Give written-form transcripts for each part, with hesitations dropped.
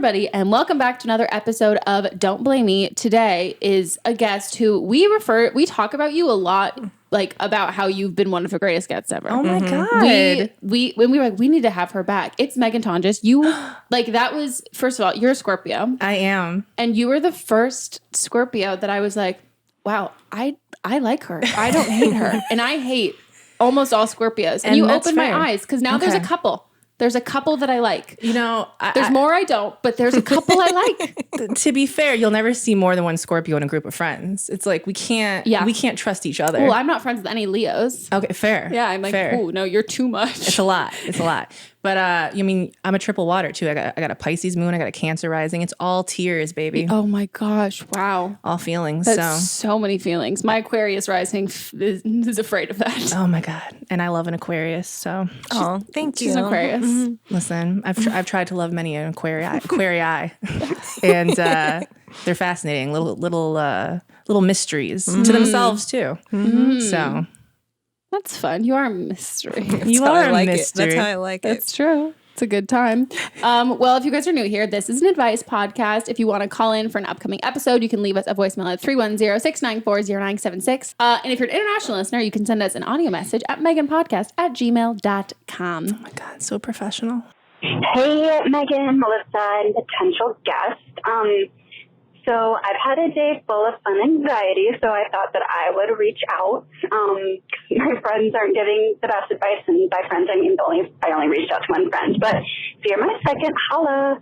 everybody, and welcome back to another episode of Don't Blame Me. Today is a guest who we talk about you a lot, like about how you've been one of the greatest guests ever. Oh my God. When we were like, we need to have her back. It's Meghan Tonjes. You like that was, first of all, you're a Scorpio. I am. And you were the first Scorpio that I was like, wow, I like her. I don't hate her. And I hate almost all Scorpios. And you opened my eyes because now there's a couple. There's a couple that I like. You know, there's more I don't, but there's a couple I like. To be fair, you'll never see more than one Scorpio in a group of friends. It's like we can't trust each other. Well, I'm not friends with any Leos. Okay, fair. Yeah, I'm like, oh no, you're too much. It's a lot. But I mean, I'm a triple water too. I got a Pisces moon. I got a Cancer rising. It's all tears, baby. Oh my gosh! Wow. All feelings. That's so many feelings. My Aquarius rising is afraid of that. Oh my God! And I love an Aquarius. So thank you. She's an Aquarius. Mm-hmm. Listen, I've tried to love many an Aquarii, and they're fascinating. Little mysteries to themselves too. Mm-hmm. So. That's fun. You are a mystery. You are a mystery. That's how I like it. That's true. It's a good time. Well, if you guys are new here, this is an advice podcast. If you want to call in for an upcoming episode, you can leave us a voicemail at 310-694-0976. And if you're an international listener, you can send us an audio message at meghanpodcast@gmail.com. Oh my God, so professional. Hey, Megan, Melissa, and potential guest. So I've had a day full of fun anxiety, so I thought that I would reach out. My friends aren't giving the best advice, and by friends I mean I only reached out to one friend. But if you're my second, holla.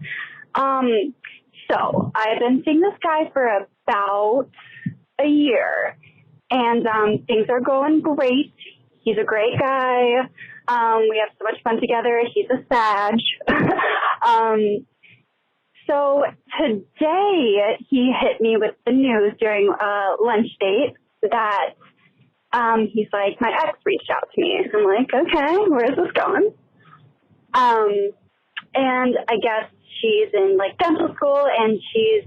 So I've been seeing this guy for about a year, and things are going great. He's a great guy. We have so much fun together. He's a Sag. So today he hit me with the news during a lunch date that he's like, my ex reached out to me. I'm like, okay, where's this going? And I guess she's in like dental school and she's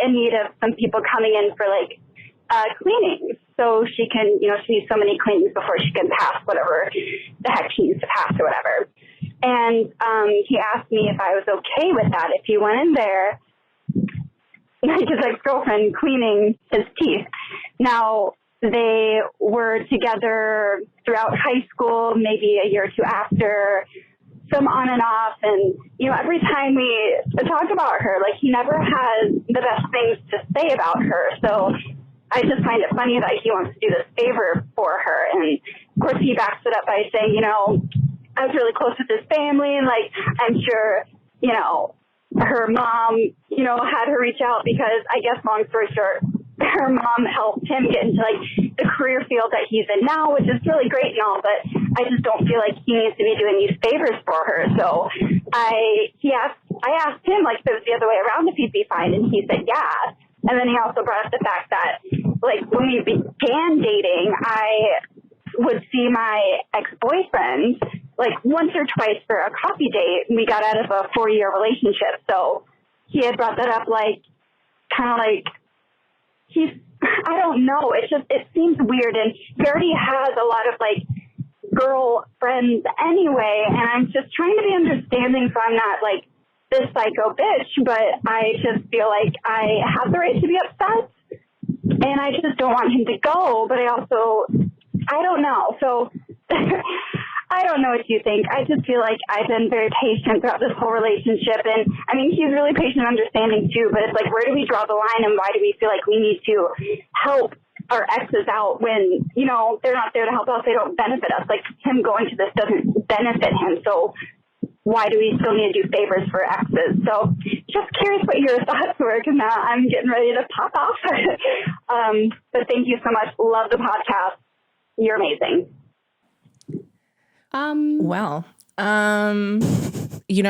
in need of some people coming in for like cleanings. So she can, she needs so many cleanings before she can pass whatever the heck she needs to pass or whatever. And he asked me if I was okay with that, if he went in there, like his ex-girlfriend, cleaning his teeth. Now, they were together throughout high school, maybe a year or two after, some on and off. And, every time we talk about her, like, he never has the best things to say about her. So I just find it funny that he wants to do this favor for her. And, of course, he backs it up by saying, I was really close with his family, and, like, I'm sure, her mom, had her reach out because, I guess, long story short, her mom helped him get into, like, the career field that he's in now, which is really great and all, but I just don't feel like he needs to be doing these favors for her. So I asked him, like, if it was the other way around, if he'd be fine, and he said, yeah. And then he also brought up the fact that, like, when we began dating, I would see my ex-boyfriend like once or twice for a coffee date. We got out of a 4-year relationship. So he had brought that up, like, kind of like I don't know. It seems weird. And he already has a lot of like girl friends anyway. And I'm just trying to be understanding so I'm not like this psycho bitch, but I just feel like I have the right to be upset and I just don't want him to go. But I don't know. So I don't know what you think. I just feel like I've been very patient throughout this whole relationship. And, I mean, he's really patient and understanding, too. But it's like, where do we draw the line and why do we feel like we need to help our exes out when, they're not there to help us? They don't benefit us. Like, him going to this doesn't benefit him. So why do we still need to do favors for exes? So just curious what your thoughts were, because now I'm getting ready to pop off. But thank you so much. Love the podcast. You're amazing.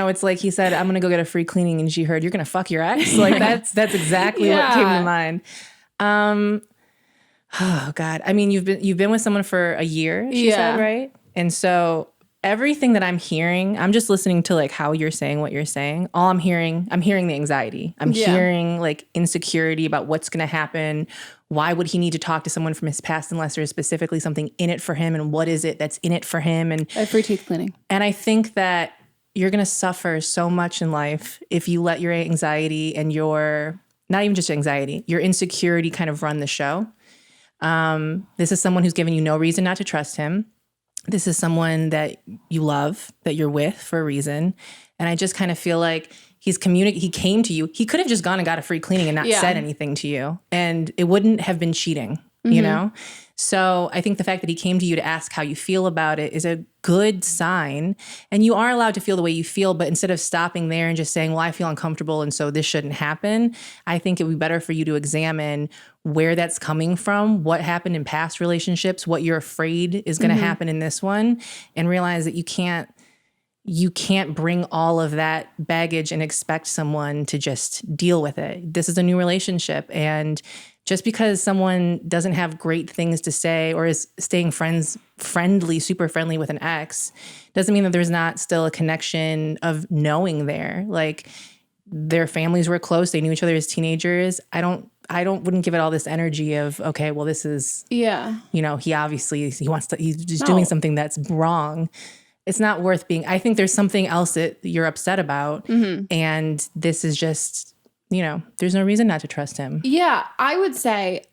It's like he said, I'm going to go get a free cleaning, and she heard, you're going to fuck your ex. Like that's exactly what came to mind. Oh God. I mean, you've been with someone for a year, she said, right? And so everything that I'm hearing, I'm just listening to like how you're saying what you're saying. All I'm hearing the anxiety. I'm hearing like insecurity about what's going to happen. Why would he need to talk to someone from his past unless there's specifically something in it for him? And what is it that's in it for him? And a free teeth cleaning. And I think that you're going to suffer so much in life if you let your anxiety and not even just anxiety, your insecurity kind of run the show. This is someone who's given you no reason not to trust him. This is someone that you love, that you're with for a reason. And I just kind of feel like he came to you. He could have just gone and got a free cleaning and not said anything to you. And it wouldn't have been cheating, you know? So I think the fact that he came to you to ask how you feel about it is a good sign. And you are allowed to feel the way you feel, but instead of stopping there and just saying, well, I feel uncomfortable and so this shouldn't happen, I think it would be better for you to examine where that's coming from, what happened in past relationships, what you're afraid is going to happen in this one, and realize that you can't bring all of that baggage and expect someone to just deal with it. This is a new relationship, and just because someone doesn't have great things to say or is staying super friendly with an ex doesn't mean that there's not still a connection of knowing there. Like, their families were close. They knew each other as teenagers. Wouldn't give it all this energy of, okay, well, this is, he obviously, he's doing something that's wrong. It's not worth being, I think there's something else that you're upset about. And this is just, there's no reason not to trust him. Yeah, I would say,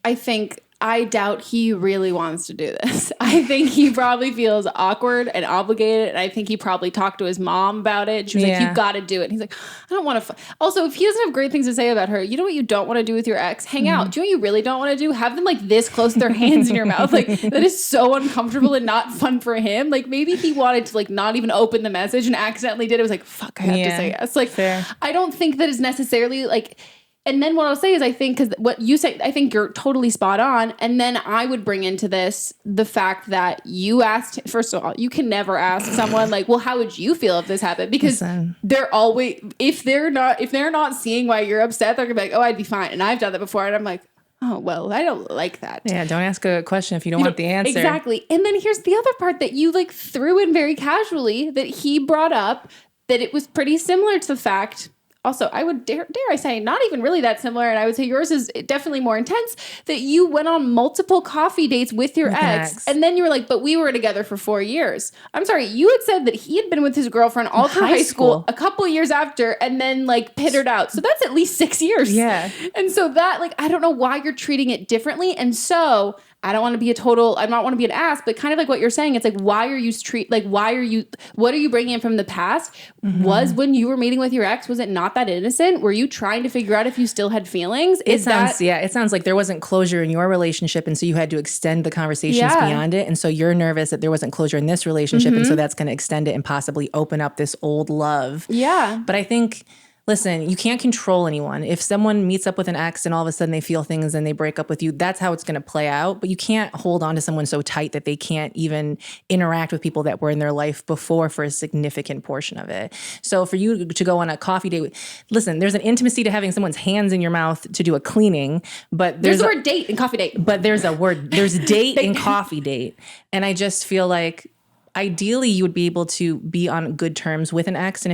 I doubt he really wants to do this. I think he probably feels awkward and obligated. And I think he probably talked to his mom about it. She was like, you got to do it. And he's like, I don't want to. Also, if he doesn't have great things to say about her, you know what you don't want to do with your ex? Hang out. Do you know what you really don't want to do? Have them like this close with their hands in your mouth. Like, that is so uncomfortable and not fun for him. Like, maybe he wanted to like not even open the message and accidentally did. It was like, fuck, I have to say yes. Like, fair. I don't think that is necessarily like. And then what I'll say is I think, because what you say, I think you're totally spot on. And then I would bring into this the fact that you asked, first of all, you can never ask someone like, well, how would you feel if this happened? Because they're always, if they're not seeing why you're upset, they're gonna be like, oh, I'd be fine. And I've done that before. And I'm like, oh, well, I don't like that. Yeah, don't ask a question if you don't want the answer. Exactly. And then here's the other part that you like threw in very casually that he brought up, that it was pretty similar to the fact. Also, I would dare I say, not even really that similar. And I would say yours is definitely more intense, that you went on multiple coffee dates with your ex. And then you were like, but we were together for 4 years. I'm sorry. You had said that he had been with his girlfriend all through high school, a couple of years after, and then like pittered out. So that's at least 6 years. Yeah. And so that, like, I don't know why you're treating it differently. And so I don't want to be I don't want to be an ass, but kind of like what you're saying, it's like, what are you bringing in from the past? Was when you were meeting with your ex, was it not that innocent? Were you trying to figure out if you still had feelings? It sounds like there wasn't closure in your relationship, and so you had to extend the conversations beyond it. And so you're nervous that there wasn't closure in this relationship, and so that's going to extend it and possibly open up this old love. Yeah. But I think, listen, you can't control anyone. If someone meets up with an ex and all of a sudden they feel things and they break up with you, that's how it's going to play out. But you can't hold on to someone so tight that they can't even interact with people that were in their life before for a significant portion of it. So for you to go on a coffee date, listen, there's an intimacy to having someone's hands in your mouth to do a cleaning, but there's the word date and coffee date. But there's date and coffee date. And I just feel like, ideally, you would be able to be on good terms with an ex, and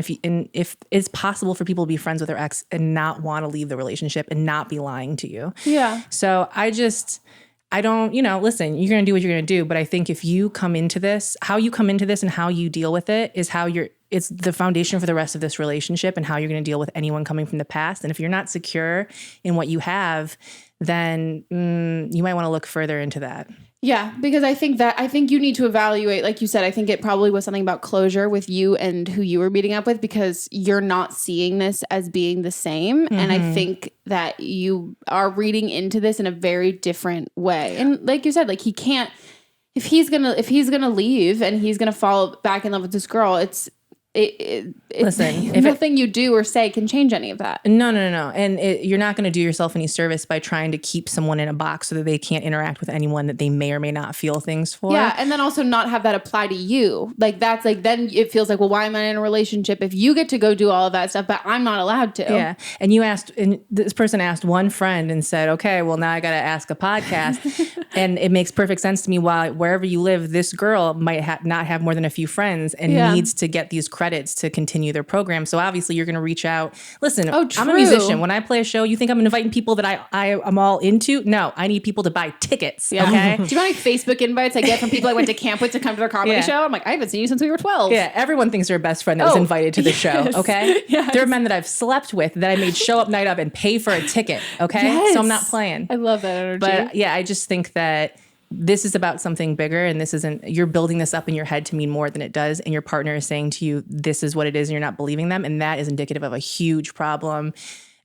if it's possible for people to be friends with their ex and not want to leave the relationship and not be lying to you. Yeah. So I don't, listen, you're going to do what you're going to do, but I think if you come into this, how you come into this and how you deal with it is it's the foundation for the rest of this relationship and how you're going to deal with anyone coming from the past. And if you're not secure in what you have, then you might want to look further into that. Yeah, because I think you need to evaluate, like you said, I think it probably was something about closure with you and who you were meeting up with, because you're not seeing this as being the same. And I think that you are reading into this in a very different way. And like you said, like he can't, if he's gonna leave and he's gonna fall back in love with this girl, listen, nothing you do or say can change any of that. No. And you're not going to do yourself any service by trying to keep someone in a box so that they can't interact with anyone that they may or may not feel things for. Yeah. And then also not have that apply to you. Like, that's like, then it feels like, well, why am I in a relationship if you get to go do all of that stuff, but I'm not allowed to? Yeah. And this person asked one friend and said, okay, well, now I got to ask a podcast. And it makes perfect sense to me why wherever you live, this girl might not have more than a few friends and needs to get these credits credits to continue their program. So obviously you're going to reach out. Listen, Oh, I'm a true. musician. When I play a show, you think I'm inviting people that I am all into? No, I need people to buy tickets. Yeah. Okay. Do you know how many Facebook invites I get from people I went to camp with to come to their comedy show? I'm like, I haven't seen you since we were 12. Yeah, everyone thinks they're a best friend that was invited to the show, okay? Yes. There are men that I've slept with that I made show up night of and pay for a ticket, okay? Yes. So I'm not playing. I love that energy. But yeah, I just think that this is about something bigger, and this isn't, you're building this up in your head to mean more than it does, and your partner is saying to you, this is what it is, and you're not believing them, and that is indicative of a huge problem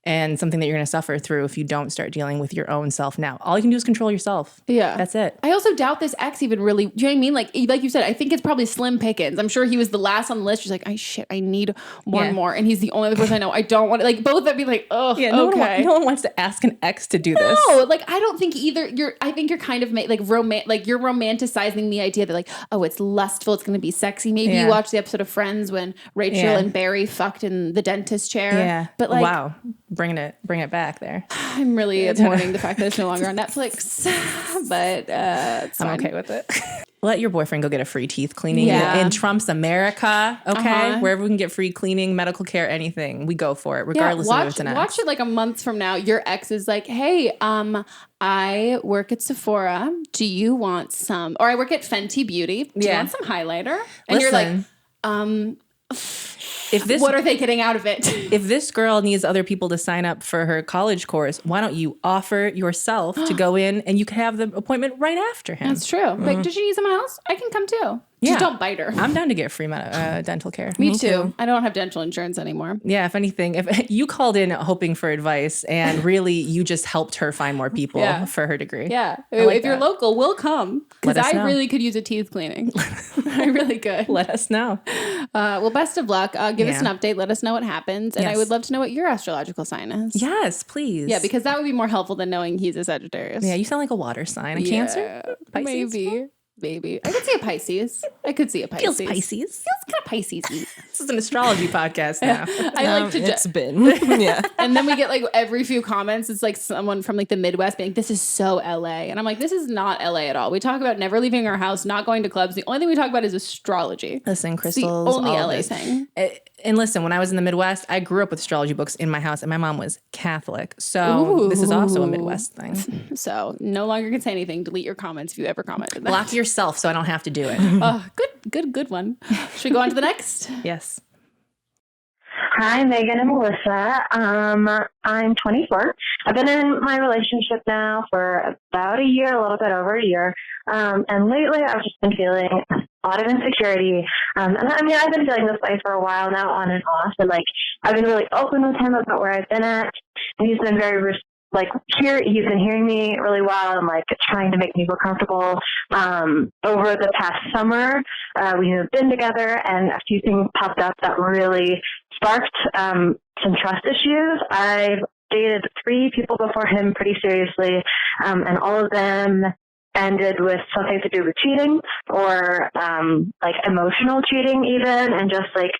and something that you're going to suffer through if you don't start dealing with your own self now. All you can do is control yourself. Yeah. That's it. I also doubt this ex even really, do you know what I mean? Like you said, I think it's probably slim pickings. I'm sure he was the last on the list. She's like, I need one more. And he's the only other person I know. I don't want to, like, both of them be like, oh, yeah, no one wants to ask an ex to do this. No, like, I don't think either. I think you're kind of you're romanticizing the idea that like, oh, it's lustful. It's going to be sexy. Maybe you watch the episode of Friends when Rachel and Barry fucked in the dentist chair. Yeah. But like, wow. Bringing it back there. I'm really mourning the fact that it's no longer on Netflix, but it's I'm fine. okay with it. Let your boyfriend go get a free teeth cleaning in Trump's America, okay? Wherever we can get free cleaning, medical care, anything, we go for it, regardless of if it's an ex. Watch it like a month from now. Your ex is like, hey, I work at Sephora. Do you want some? Or I work at Fenty Beauty. Do you want some highlighter? And you're like, what are they getting out of it? If this girl needs other people to sign up for her college course, why don't you offer yourself to go in and you can have the appointment right after him? That's true. Like, does she need someone else? I can come too. Just don't bite her. I'm down to get free dental care. Me too. I don't have dental insurance anymore. Yeah, if anything, if you called in hoping for advice and really you just helped her find more people for her degree. Yeah. If you're local, we'll come. Because I really could use a teeth cleaning. I really could. Let us know. Well, best of luck. Give us an update. Let us know what happens. And I would love to know what your astrological sign is. Yes, please. Yeah, because that would be more helpful than knowing he's a Sagittarius. Yeah, you sound like a water sign. A Cancer? Pisces? Maybe. I could see a Pisces. Feels Pisces. Feels kind of Pisces-y. This is an astrology podcast now. I like to it's been. Yeah. And then we get like every few comments, it's like someone from like the Midwest being like, this is so LA. And I'm like, this is not LA at all. We talk about never leaving our house, not going to clubs. The only thing we talk about is astrology. Listen, crystals. It's the only LA thing. And listen, when I was in the Midwest, I grew up with astrology books in my house, and my mom was Catholic. So this is also a Midwest thing. So no longer can say anything. Delete your comments if you ever commented that. Block yourself so I don't have to do it. Oh, good one. Should we go on to the next? Yes. Hi, Megan and Melissa. I'm 24. I've been in my relationship now for about a year, a little bit over a year. And lately I've just been feeling a lot of insecurity. And I mean, I've been feeling this way for a while now, on and off. And like, I've been really open with him about where I've been at. And he's been very he's been hearing me really well and like trying to make me feel comfortable. Over the past summer, we moved in together and a few things popped up that really sparked some trust issues. I've dated 3 people before him pretty seriously, and all of them ended with something to do with cheating or like emotional cheating even, and just like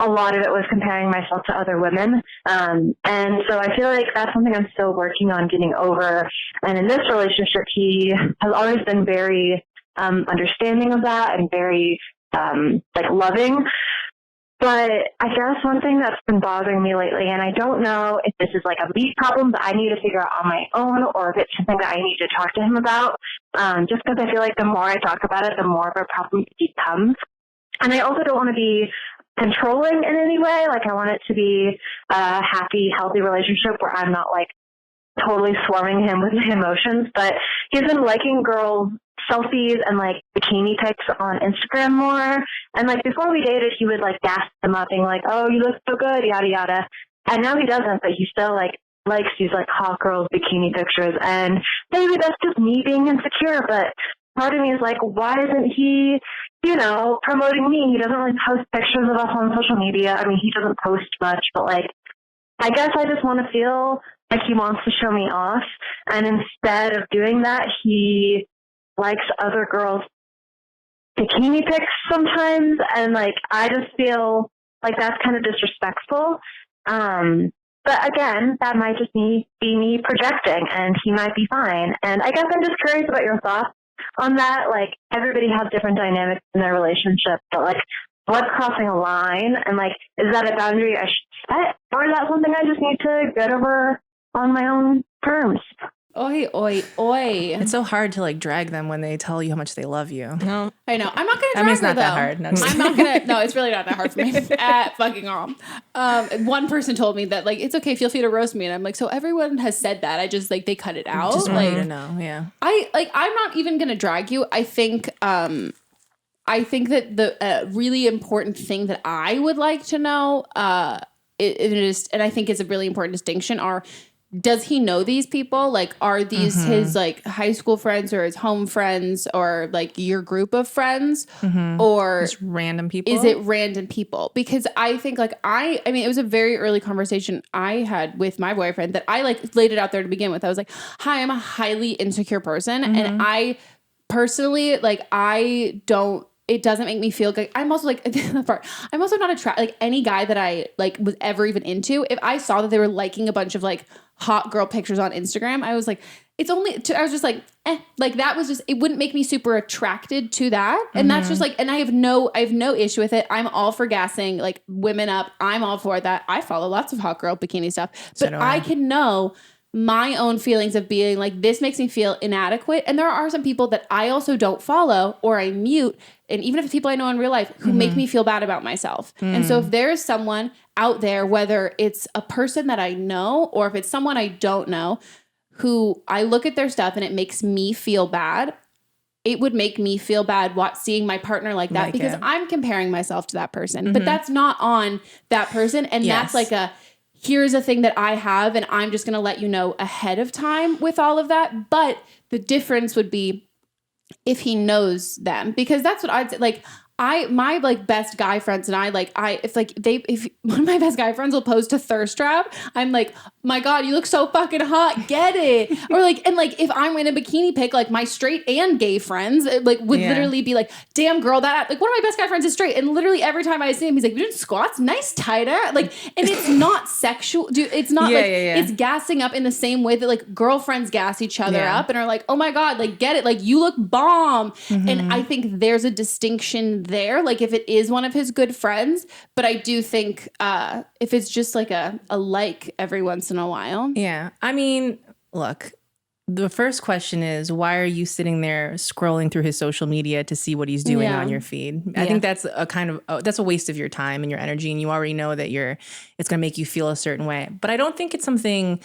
a lot of it was comparing myself to other women. And so I feel like that's something I'm still working on getting over. And in this relationship, he has always been very understanding of that and very like loving. But I guess one thing that's been bothering me lately, and I don't know if this is like a me problem that I need to figure out on my own or if it's something that I need to talk to him about, just because I feel like the more I talk about it, the more of a problem it becomes. And I also don't want to be controlling in any way. Like, I want it to be a happy, healthy relationship where I'm not like totally swarming him with my emotions. But he's been liking girls' selfies and like bikini pics on Instagram more. And like before we dated, he would like gas them up being like, oh, you look so good, yada yada. And now he doesn't, but he still like likes these like hot girls' bikini pictures. And maybe that's just me being insecure, but part of me is like, why isn't he, promoting me? He doesn't really post pictures of us on social media. I mean, he doesn't post much, but like, I guess I just want to feel like he wants to show me off. And instead of doing that, he likes other girls' bikini pics sometimes. And like, I just feel like that's kind of disrespectful. But again, that might just be me projecting, and he might be fine. And I guess I'm just curious about your thoughts on that. Like, everybody has different dynamics in their relationship, but like, what's crossing a line, and like, is that a boundary I should set, or is that something I just need to get over on my own terms? Oi, oi, oi. It's so hard to like drag them when they tell you how much they love you. No, I know. I'm not going to drag I mean, it's her, not though. that hard. No, I'm not going to. No, it's really not that hard for me at fucking all. One person told me that like, it's okay, feel free to roast me. And I'm like, so everyone has said that. I just like, they cut it out. Just like, want you to know. Yeah. I'm not even going to drag you. I think that the really important thing that I would like to know, it is, and I think it's a really important distinction, are, does he know these people? Like, are these his like high school friends or his home friends or like your group of friends or just random people? Is it random people? Because I think like I mean, it was a very early conversation I had with my boyfriend that I like laid it out there to begin with. I was like, hi, I'm a highly insecure person. And I personally, like, it doesn't make me feel good. I'm also like, I'm also not attracted, like any guy that I like was ever even into. If I saw that they were liking a bunch of like hot girl pictures on Instagram, I was like, I was just like, like that was just, it wouldn't make me super attracted to that. And that's just like, and I have no issue with it. I'm all for gassing like women up. I'm all for that. I follow lots of hot girl bikini stuff, but I can know my own feelings of being like, this makes me feel inadequate. And there are some people that I also don't follow or I mute. And even if it's people I know in real life who make me feel bad about myself. And so if there is someone out there, whether it's a person that I know or if it's someone I don't know, who I look at their stuff and it makes me feel bad, it would make me feel bad seeing my partner like that because I'm comparing myself to that person. But that's not on that person. And that's like here's a thing that I have and I'm just going to let you know ahead of time with all of that. But the difference would be if he knows them, because that's what I'd say. Like, my like best guy friends and if one of my best guy friends will post a thirst trap, I'm like, my God, you look so fucking hot, get it. Or like, and like if I'm in a bikini pic, like my straight and gay friends like would literally be like, damn girl, that like one of my best guy friends is straight, and literally every time I see him, he's like, you're doing squats, nice tighter. Like, and it's not sexual, dude. It's not it's gassing up in the same way that like girlfriends gas each other up and are like, oh my God, like get it, like you look bomb. And I think there's a distinction there, like if it is one of his good friends. But I do think if it's just like a like every once in a while. Yeah. I mean, look, the first question is, why are you sitting there scrolling through his social media to see what he's doing on your feed? I think that's a kind of, that's a waste of your time and your energy. And you already know that it's going to make you feel a certain way. But I don't think it's something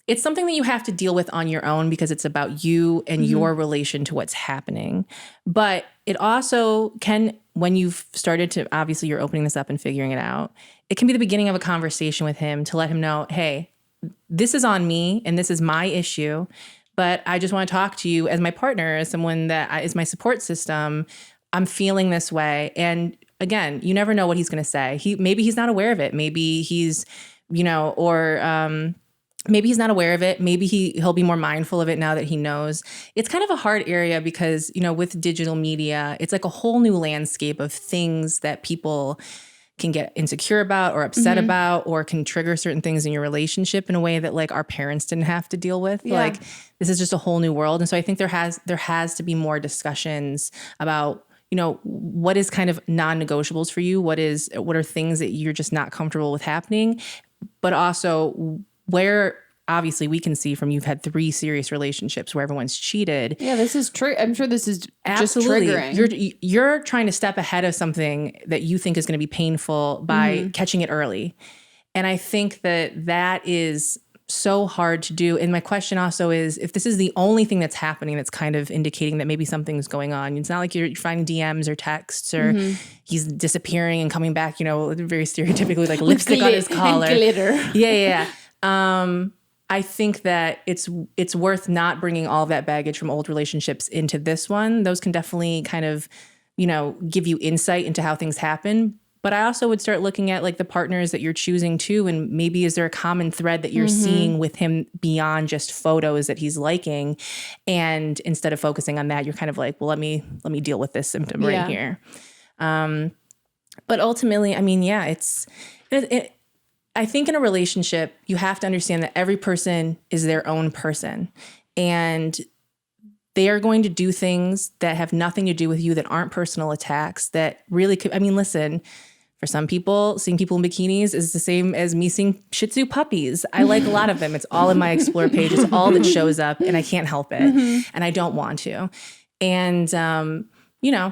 that you have to deal with on your own because it's about you and your relation to what's happening. But it also can, when you've started to, obviously you're opening this up and figuring it out, it can be the beginning of a conversation with him to let him know, hey, this is on me and this is my issue, but I just want to talk to you as my partner, as someone that is my support system. I'm feeling this way. And again, you never know what he's going to say. Maybe he's not aware of it. Maybe he's, maybe he's not aware of it. Maybe he'll be more mindful of it now that he knows. It's kind of a hard area because, with digital media, it's like a whole new landscape of things that people can get insecure about or upset about, or can trigger certain things in your relationship in a way that like our parents didn't have to deal with. Yeah. Like this is just a whole new world. And so I think there has to be more discussions about, what is kind of non-negotiables for you? What are things that you're just not comfortable with happening? But also where obviously we can see from you've had 3 serious relationships where everyone's cheated. Yeah, this is true. I'm sure this is absolutely just triggering. You're trying to step ahead of something that you think is going to be painful by catching it early. And I think that is so hard to do. And my question also is, if this is the only thing that's happening that's kind of indicating that maybe something's going on, it's not like you're finding DMs or texts or he's disappearing and coming back, very stereotypically like lipstick on his collar. And glitter. Yeah. I think that it's worth not bringing all of that baggage from old relationships into this one. Those can definitely kind of, give you insight into how things happen. But I also would start looking at like the partners that you're choosing too, and maybe is there a common thread that you're seeing with him beyond just photos that he's liking, and instead of focusing on that, you're kind of like, well, let me deal with this symptom right here. But ultimately, I mean, I think in a relationship, you have to understand that every person is their own person. And they are going to do things that have nothing to do with you, that aren't personal attacks, that really could, I mean, listen, for some people, seeing people in bikinis is the same as me seeing Shih Tzu puppies. I like a lot of them. It's all in my Explore page. It's all that shows up, and I can't help it. And I don't want to. And, you know,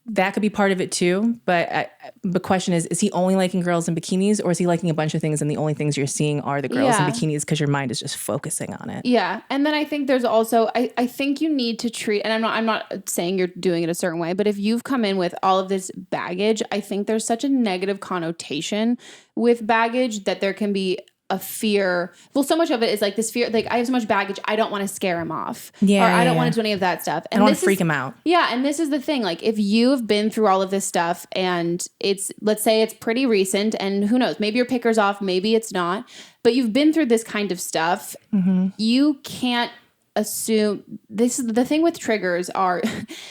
that could be part of it too. But the question is he only liking girls in bikinis, or is he liking a bunch of things and the only things you're seeing are the girls in bikinis because your mind is just focusing on it? Yeah. And then I think there's also, I think you need to treat, and I'm not saying you're doing it a certain way, but if you've come in with all of this baggage, I think there's such a negative connotation with baggage that there can be a fear. Well, so much of it is like this fear, like I have so much baggage, I don't want to scare him off. Or I don't want to do any of that stuff. And I don't want to freak him out. Yeah. And this is the thing. Like if you've been through all of this stuff and it's, let's say it's pretty recent, and who knows, maybe your picker's off, maybe it's not, but you've been through this kind of stuff. You can't assume, this is the thing with triggers are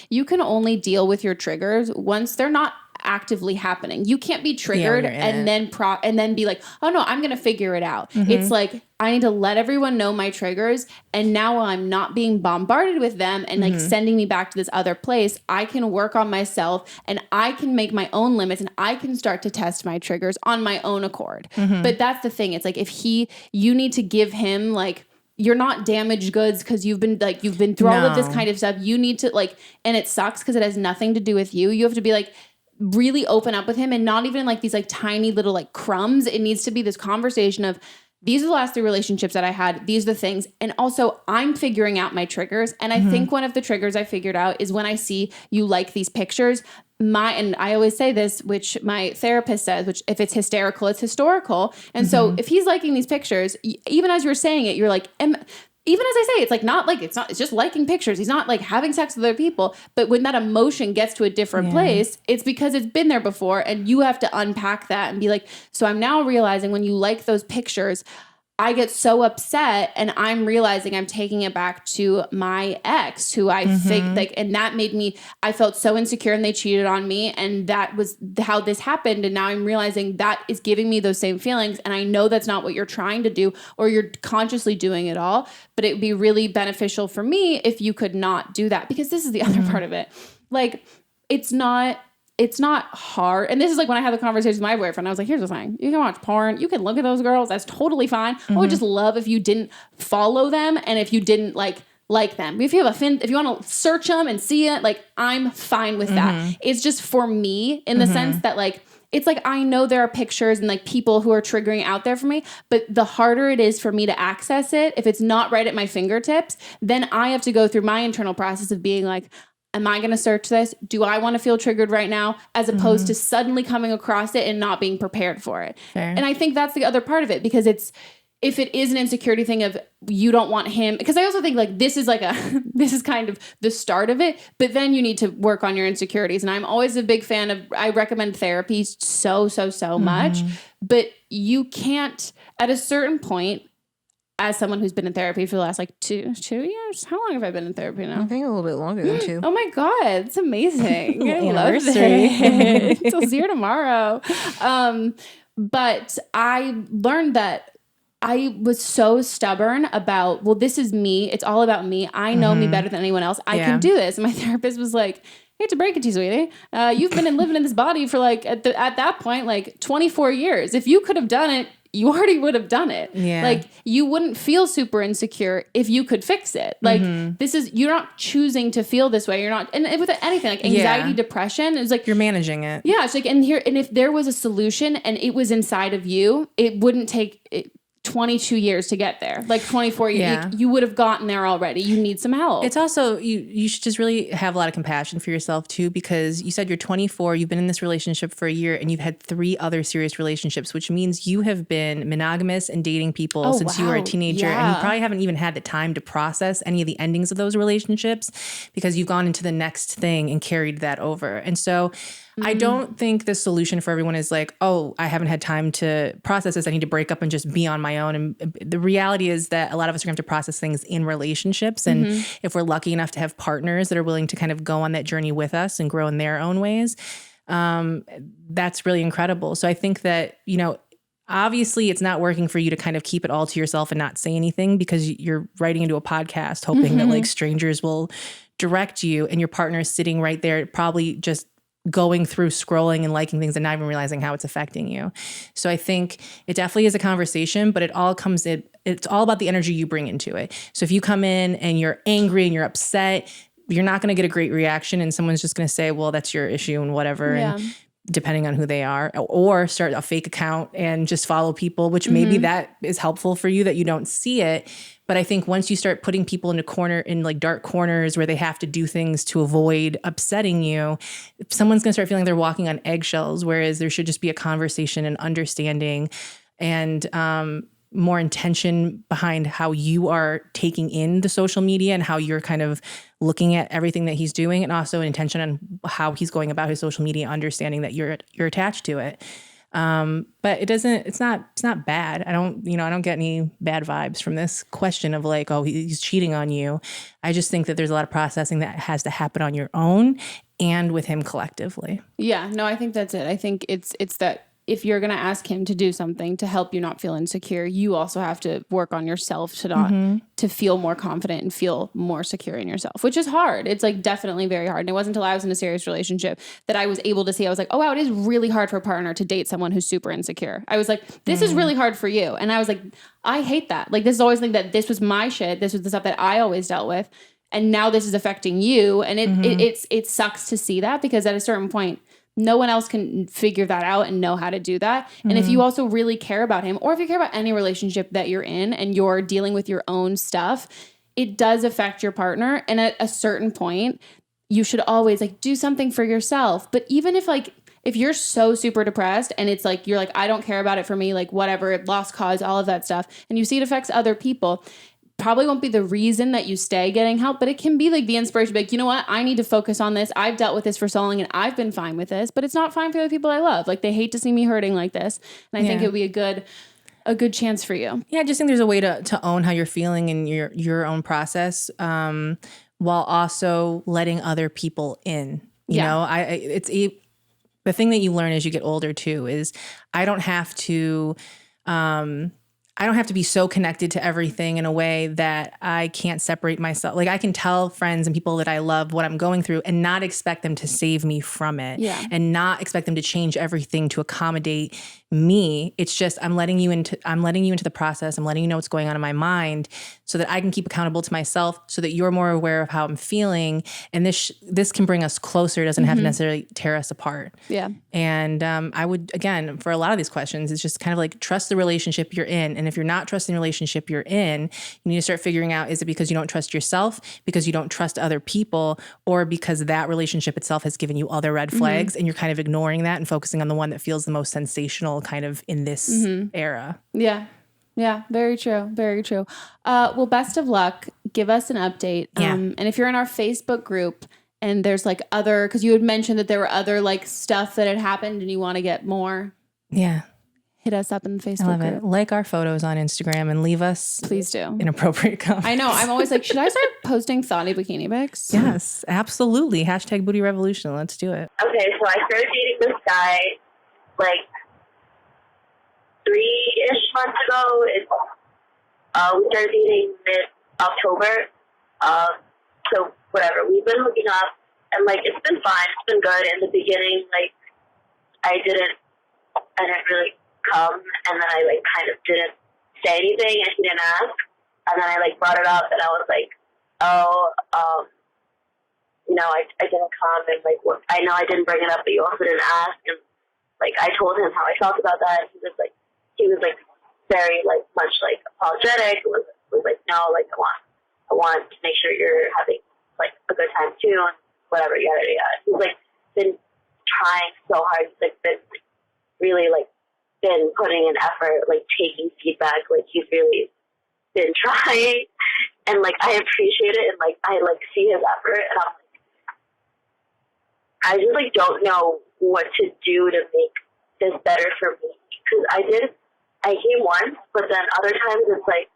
you can only deal with your triggers once they're not actively happening. You can't be triggered and then be like, oh no, I'm going to figure it out. It's like, I need to let everyone know my triggers. And now I'm not being bombarded with them and like sending me back to this other place. I can work on myself and I can make my own limits and I can start to test my triggers on my own accord. But that's the thing. It's like, you need to give him like, you're not damaged goods because you've been through all of this kind of stuff. You need to like, and it sucks because it has nothing to do with you. You have to be like, really open up with him, and not even like these like tiny little like crumbs. It needs to be this conversation of, these are the last 3 relationships that I had. These are the things. And also I'm figuring out my triggers. And I think one of the triggers I figured out is when I see you like these pictures, and I always say this, which my therapist says, which if it's hysterical, it's historical. And so if he's liking these pictures, even as you're saying it, you're like, even as I say, it's like it's just liking pictures. He's not like having sex with other people. But when that emotion gets to a different place, it's because it's been there before, and you have to unpack that and be like, so I'm now realizing when you like those pictures, I get so upset, and I'm realizing I'm taking it back to my ex who I think like, and that made me, I felt so insecure and they cheated on me. And that was how this happened. And now I'm realizing that is giving me those same feelings. And I know that's not what you're trying to do, or you're consciously doing it all, but it would be really beneficial for me if you could not do that, because this is the other part of it. Like, it's not hard. And this is like when I had the conversation with my boyfriend, I was like, here's the thing. You can watch porn. You can look at those girls. That's totally fine. I would just love if you didn't follow them, and if you didn't like them. If you have if you want to search them and see it, like, I'm fine with that. It's just for me in the sense that like, it's like, I know there are pictures and like people who are triggering out there for me, but the harder it is for me to access it, if it's not right at my fingertips, then I have to go through my internal process of being like, am I going to search this? Do I want to feel triggered right now? As opposed to suddenly coming across it and not being prepared for it. Fair. And I think that's the other part of it, because if it is an insecurity thing of you don't want him, because I also think like this is kind of the start of it, but then you need to work on your insecurities. And I'm always a big fan of, I recommend therapy so much, but you can't, at a certain point, as someone who's been in therapy for the last like 2 years. How long have I been in therapy now? I think a little bit longer than 2. Oh my God, it's amazing. I love it. Till 0 tomorrow. But I learned that I was so stubborn about, well, this is me. It's all about me. I know me better than anyone else. I can do this. And my therapist was like, I hate to break it to you, sweetie. You've been living in this body for like, at that point, like 24 years. If you could have done it, you already would have done it. Yeah. Like, you wouldn't feel super insecure if you could fix it. Like, you're not choosing to feel this way. You're not, and with anything like anxiety, depression, it's like, you're managing it. Yeah. It's like, and if there was a solution and it was inside of you, it wouldn't take 22 years to get there. Like 24 years, you would have gotten there already. You need some help. It's also, you should just really have a lot of compassion for yourself too, because you said you're 24, you've been in this relationship for a year, and you've had 3 other serious relationships, which means you have been monogamous and dating people since you were a teenager. And you probably haven't even had the time to process any of the endings of those relationships, because you've gone into the next thing and carried that over. And so I don't think the solution for everyone is like, oh, I haven't had time to process this, I need to break up and just be on my own. And the reality is that a lot of us are going to have to process things in relationships. And if we're lucky enough to have partners that are willing to kind of go on that journey with us and grow in their own ways, that's really incredible. So I think that, obviously it's not working for you to kind of keep it all to yourself and not say anything because you're writing into a podcast hoping that like strangers will direct you, and your partner is sitting right there probably just going through scrolling and liking things and not even realizing how it's affecting you. So I think it definitely is a conversation, but it's all about the energy you bring into it. So if you come in and you're angry and you're upset, you're not going to get a great reaction, and someone's just going to say, well, that's your issue and whatever. Yeah. And depending on who they are, or start a fake account and just follow people, which maybe that is helpful for you that you don't see it. But I think once you start putting people in like dark corners where they have to do things to avoid upsetting you, someone's going to start feeling they're walking on eggshells, whereas there should just be a conversation and understanding and more intention behind how you are taking in the social media and how you're kind of looking at everything that he's doing, and also an intention on how he's going about his social media, understanding that you're attached to it. But it's not bad. I don't get any bad vibes from this question of like, oh, he's cheating on you. I just think that there's a lot of processing that has to happen on your own and with him collectively. Yeah, no, I think that's it. I think it's that if you're going to ask him to do something to help you not feel insecure, you also have to work on yourself to feel more confident and feel more secure in yourself, which is hard. It's like definitely very hard. And it wasn't until I was in a serious relationship that I was able to see, I was like, oh wow, it is really hard for a partner to date someone who's super insecure. I was like, this is really hard for you. And I was like, I hate that. Like, this is always like that. This was my shit. This was the stuff that I always dealt with. And now this is affecting you. And it sucks to see that, because at a certain point, no one else can figure that out and know how to do that. And if you also really care about him, or if you care about any relationship that you're in and you're dealing with your own stuff, it does affect your partner. And at a certain point, you should always like do something for yourself. But even if you're so super depressed and it's like, you're like, I don't care about it for me, like whatever, lost cause, all of that stuff, and you see it affects other people, probably won't be the reason that you stay getting help, but it can be like the inspiration, like, you know what, I need to focus on this. I've dealt with this for so long and I've been fine with this, but it's not fine for the people I love. Like, they hate to see me hurting like this. And I think it would be a good chance for you. Yeah, I just think there's a way to own how you're feeling in your own process, while also letting other people in. You know, the thing that you learn as you get older too is I don't have to be so connected to everything in a way that I can't separate myself. Like, I can tell friends and people that I love what I'm going through and not expect them to save me from it, and not expect them to change everything to accommodate me. It's just, I'm letting you into the process. I'm letting you know what's going on in my mind so that I can keep accountable to myself, so that you're more aware of how I'm feeling. And this can bring us closer. It doesn't have to necessarily tear us apart. Yeah. And I would, again, for a lot of these questions, it's just kind of like, trust the relationship you're in. And if you're not trusting the relationship you're in, you need to start figuring out, is it because you don't trust yourself, because you don't trust other people, or because that relationship itself has given you other red flags and you're kind of ignoring that and focusing on the one that feels the most sensational kind of in this era. Yeah. Yeah. Very true. Very true. Well, best of luck. Give us an update. Yeah. And if you're in our Facebook group and there's like because you had mentioned that there were other like stuff that had happened and you want to get more. Yeah. Hit us up in the Facebook group. It. Like our photos on Instagram and leave us, please do, inappropriate comments. I know. I'm always like, should I start posting thoughty bikini pics? Yes, absolutely. Hashtag booty revolution. Let's do it. Okay, so I started dating this guy like 3-ish months ago. We started dating mid-October. So whatever. We've been hooking up, and like it's been fine. It's been good. In the beginning, like I didn't really come, and then I like kind of didn't say anything, and he didn't ask, and then I like brought it up, and I was like, I didn't come, and like I know I didn't bring it up, but you also didn't ask, and like I told him how I felt about that. He was like very like much like apologetic. Was like, no, like I want to make sure you're having like a good time too, and whatever, yada yada. He's like been trying so hard. He's like been really like been putting in effort, like taking feedback, like he's really been trying, and like I appreciate it, and like I like see his effort, and I'm like, I just like don't know what to do to make this better for me, because I came once, but then other times it's like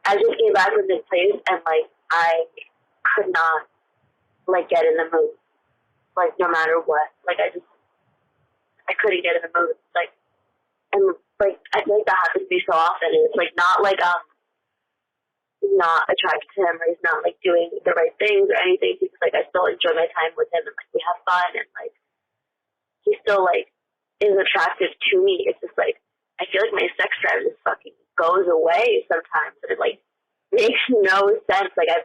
I just came back from this place, and like I could not like get in the mood. Like, no matter what. Like, couldn't get in the mood. Like, and like I feel like that happens to me so often. And it's like not like not attracted to him, or he's not like doing the right things or anything. He's like, I still enjoy my time with him, and like we have fun, and like he still like is attractive to me. It's just like I feel like my sex drive just fucking goes away sometimes, and it like makes no sense. Like I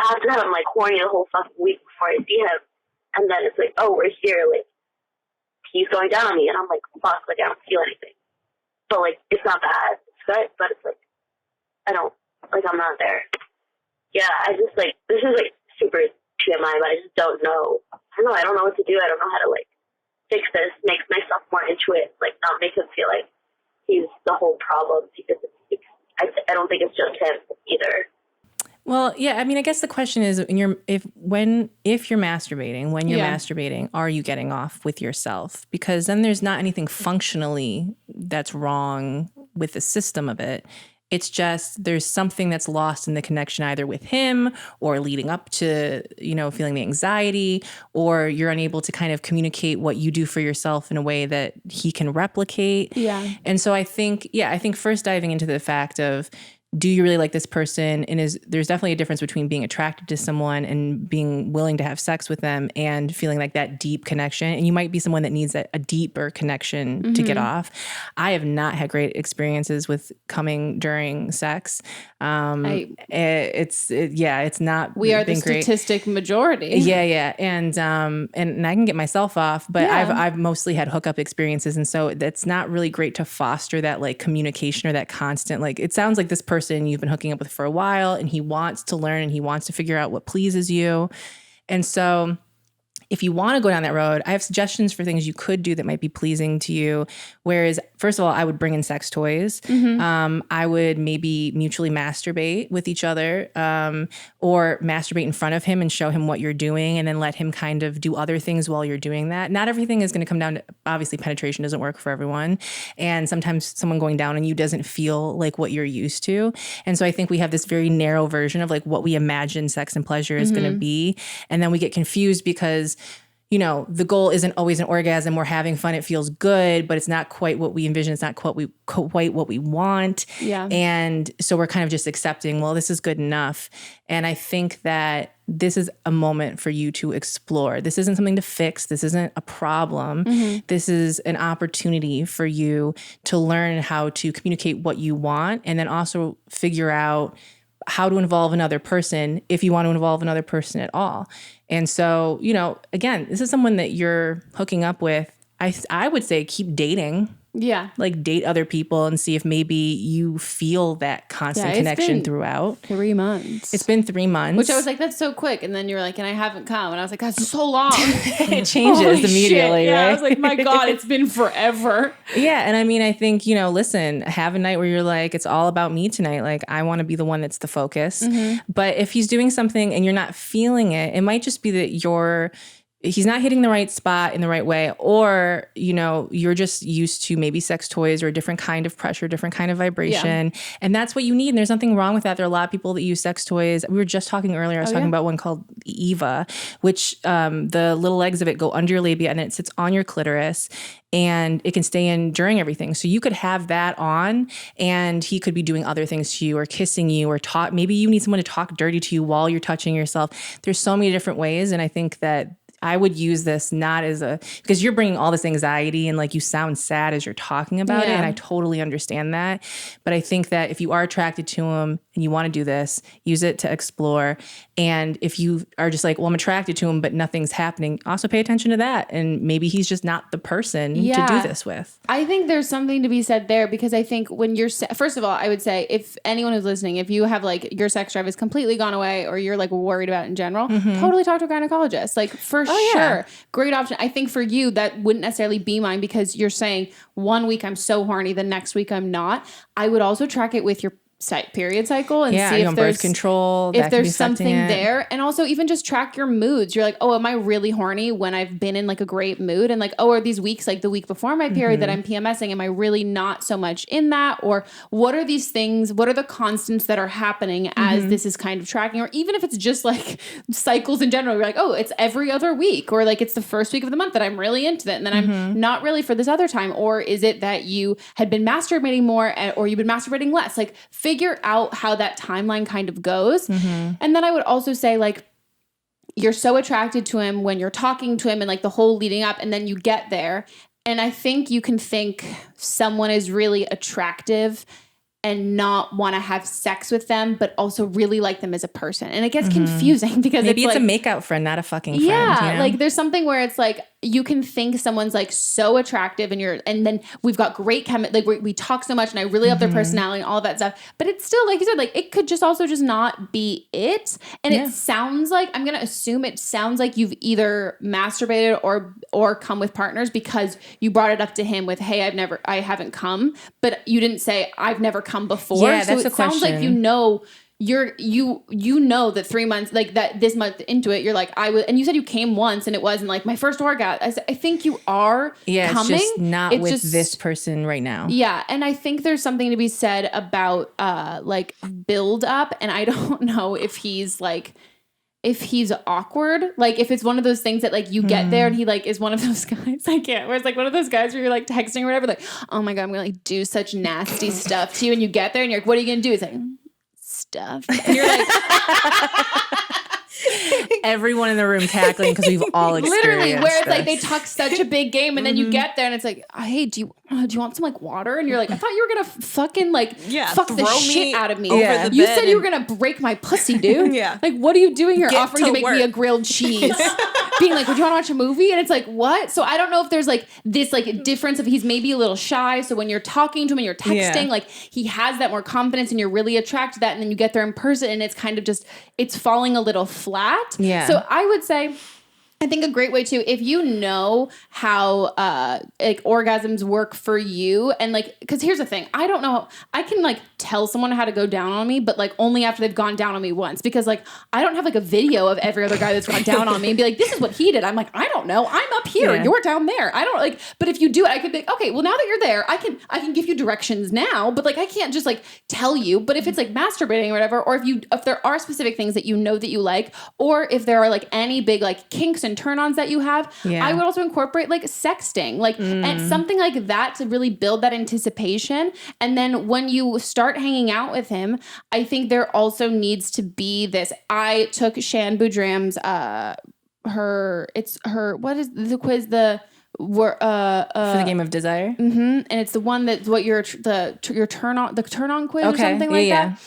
have to have him like horny the whole fucking week before I see him, and then it's like, oh, we're here, like he's going down on me, and I'm like, fuck, like I don't feel anything. But like it's not bad, it's good, but it's like I don't, like, I'm not there. Yeah, I just, like, this is, like, super TMI, but I just don't know. I don't know what to do. I don't know how to, like, fix this, make myself more into it, like, not make him feel like he's the whole problem, because I don't think it's just him either. Well, yeah, I mean, I guess the question is, if you're masturbating, when you're masturbating, are you getting off with yourself? Because then there's not anything functionally that's wrong with the system of it. It's just there's something that's lost in the connection either with him or leading up to, feeling the anxiety, or you're unable to kind of communicate what you do for yourself in a way that he can replicate. Yeah. And so I think first diving into the fact of, do you really like this person? And there's definitely a difference between being attracted to someone and being willing to have sex with them and feeling like that deep connection. And you might be someone that needs a deeper connection to get off. I have not had great experiences with coming during sex. It's not. We are the great. statistic majority. Yeah. And I can get myself off, but I've mostly had hookup experiences. And so that's not really great to foster that like communication or that constant, like, it sounds like this person you've been hooking up with for a while and he wants to learn and he wants to figure out what pleases you. And so if you want to go down that road, I have suggestions for things you could do that might be pleasing to you. Whereas, first of all, I would bring in sex toys. I would maybe mutually masturbate with each other, or masturbate in front of him and show him what you're doing, and then let him kind of do other things while you're doing that. Not everything is going to come down to, obviously, penetration doesn't work for everyone. And sometimes someone going down on you doesn't feel like what you're used to. And so I think we have this very narrow version of like what we imagine sex and pleasure is going to be. And then we get confused because the goal isn't always an orgasm. We're having fun. It feels good, but it's not quite what we envision. It's not quite what we want. Yeah. And so we're kind of just accepting, well, this is good enough. And I think that this is a moment for you to explore. This isn't something to fix. This isn't a problem. This is an opportunity for you to learn how to communicate what you want, and then also figure out how to involve another person if you want to involve another person at all. And so, again, this is someone that you're hooking up with. I would say keep dating. Yeah. Like date other people and see if maybe you feel that constant connection throughout. 3 months. It's been 3 months. Which I was like, that's so quick. And then you were like, and I haven't come. And I was like, that's so long. It changes immediately, shit. right? I was like, my God, it's been forever. Yeah. And I mean, I think, listen, have a night where you're like, it's all about me tonight. Like, I want to be the one that's the focus. But if he's doing something and you're not feeling it, it might just be that he's not hitting the right spot in the right way, or, you're just used to maybe sex toys or a different kind of pressure, different kind of vibration. Yeah. And that's what you need. And there's nothing wrong with that. There are a lot of people that use sex toys. We were just talking earlier. I was talking about one called Eva, which the little legs of it go under your labia and it sits on your clitoris, and it can stay in during everything. So you could have that on and he could be doing other things to you or kissing you or talk. Maybe you need someone to talk dirty to you while you're touching yourself. There's so many different ways. And I think that I would use this not as because you're bringing all this anxiety and like you sound sad as you're talking about it. And I totally understand that. But I think that if you are attracted to him and you want to do this, use it to explore. And if you are just like, well, I'm attracted to him, but nothing's happening, also pay attention to that. And maybe he's just not the person to do this with. I think there's something to be said there, because I think when you're, first of all, I would say if anyone who's listening, if you have like your sex drive has completely gone away or you're like worried about it in general, totally talk to a gynecologist. Like for sure. Great option. I think for you, that wouldn't necessarily be mine, because you're saying 1 week I'm so horny, the next week I'm not. I would also track it with your period cycle and see if there's birth control, if there's something there. And also even just track your moods. You're like, oh, am I really horny when I've been in like a great mood? And like, oh, are these weeks like the week before my period that I'm PMSing? Am I really not so much in that? Or what are these things? What are the constants that are happening as this is kind of tracking? Or even if it's just like cycles in general, you're like, oh, it's every other week, or like it's the first week of the month that I'm really into that, and then I'm not really for this other time. Or is it that you had been masturbating more, or you've been masturbating less? Like, figure out how that timeline kind of goes. And then I would also say, like, you're so attracted to him when you're talking to him and like the whole leading up, and then you get there. And I think you can think someone is really attractive and not want to have sex with them, but also really like them as a person. And it gets confusing because maybe it's like, a makeout friend, not a fucking friend. Yeah. You know? Like there's something where it's like, you can think someone's like so attractive and then we've got great chemistry. Like we talk so much and I really love their personality and all of that stuff, but it's still, like you said, like it could just also just not be it. And it sounds like, I'm going to assume it sounds like you've either masturbated or come with partners because you brought it up to him with, hey, I haven't come, but you didn't say I've never come before. Yeah, so that's it sounds like, you know that 3 months, like that this month into it, you're like, and you said you came once and it wasn't like my first orgasm. I think you are coming. It's just not with this person right now. Yeah. And I think there's something to be said about like build up. And I don't know if he's awkward, like if it's one of those things that like you get there and he like is one of those guys, where it's like one of those guys where you're like texting or whatever, like, oh my God, I'm gonna like do such nasty stuff to you, and you get there and you're like, what are you gonna do? It's like stuff. And you're like everyone in the room cackling because we've all experienced literally where it's this. like they talk such a big game and then you get there and it's like, hey, do you want some like water? And you're like, I thought you were gonna fucking like fuck the shit out of me. Over the you bed said you were gonna break my pussy, dude. Like, what are you doing here? Offering to make me a grilled cheese. Being like, would you want to watch a movie? And it's like, what? So I don't know if there's like this like difference of he's maybe a little shy. So when you're talking to him and you're texting, like he has that more confidence and you're really attracted to that. And then you get there in person and it's kind of just, it's falling a little flat. Yeah. So I would say, I think a great way too, if you know how like orgasms work for you, and like, because here's the thing, I don't know, I can like tell someone how to go down on me, but like only after they've gone down on me once, because like I don't have like a video of every other guy that's gone down on me and be like, this is what he did. I'm like, I don't know, I'm up here, you're down there. I don't like, but if you do it, I could be like, okay, well now that you're there, I can give you directions now, but like I can't just like tell you. But if it's like masturbating or whatever, or if there are specific things that you know that you like, or if there are like any big like kinks and turn-ons that you have, I would also incorporate like sexting, like and something like that to really build that anticipation. And then when you start hanging out with him, I think there also needs to be this. I took Shan Boudram's what is the quiz, for the game of desire, and it's the one that's what your turn on quiz or something like that.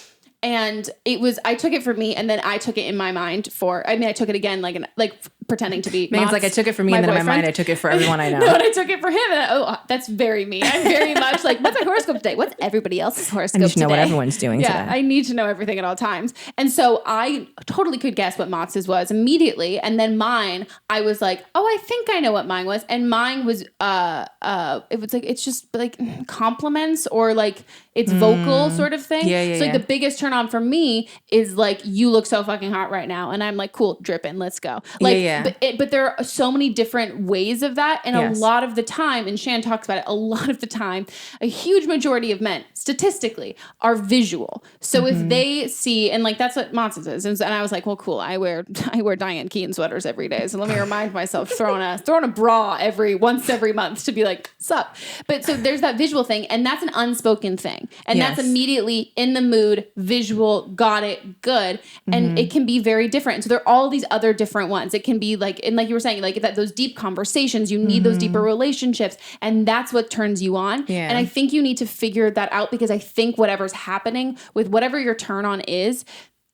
And I took it for me, and then I took it in my mind I took it again, like pretending to be Megan's like, I took it for me, and then in my mind I took it for everyone I know. No, and I took it for him, and that's very me. I'm very much like, what's our horoscope today? What's everybody else's horoscope today? I need to know what everyone's doing today. I need to know everything at all times. And so I totally could guess what Motz's was immediately, and then mine, I was like, oh, I think I know what mine was. And mine was, it was like, it's just like compliments, or like it's vocal sort of thing. So like the biggest turn on for me is like, you look so fucking hot right now. And I'm like, cool, dripping, let's go. Like, but there are so many different ways of that. And a lot of the time, and Shan talks about it, a lot of the time, a huge majority of men, statistically, are visual. So if they see, and like, that's what Mons is. And I was like, well, cool. I wear Diane Keaton sweaters every day. So let me remind myself, throwing a bra once every month to be like, sup. But so there's that visual thing, and that's an unspoken thing. And that's immediately in the mood, visual, got it, good. And it can be very different. So there are all these other different ones. It can be like, and like you were saying, like that those deep conversations, you need those deeper relationships, and that's what turns you on. And I think you need to figure that out, because I think whatever's happening with whatever your turn on is,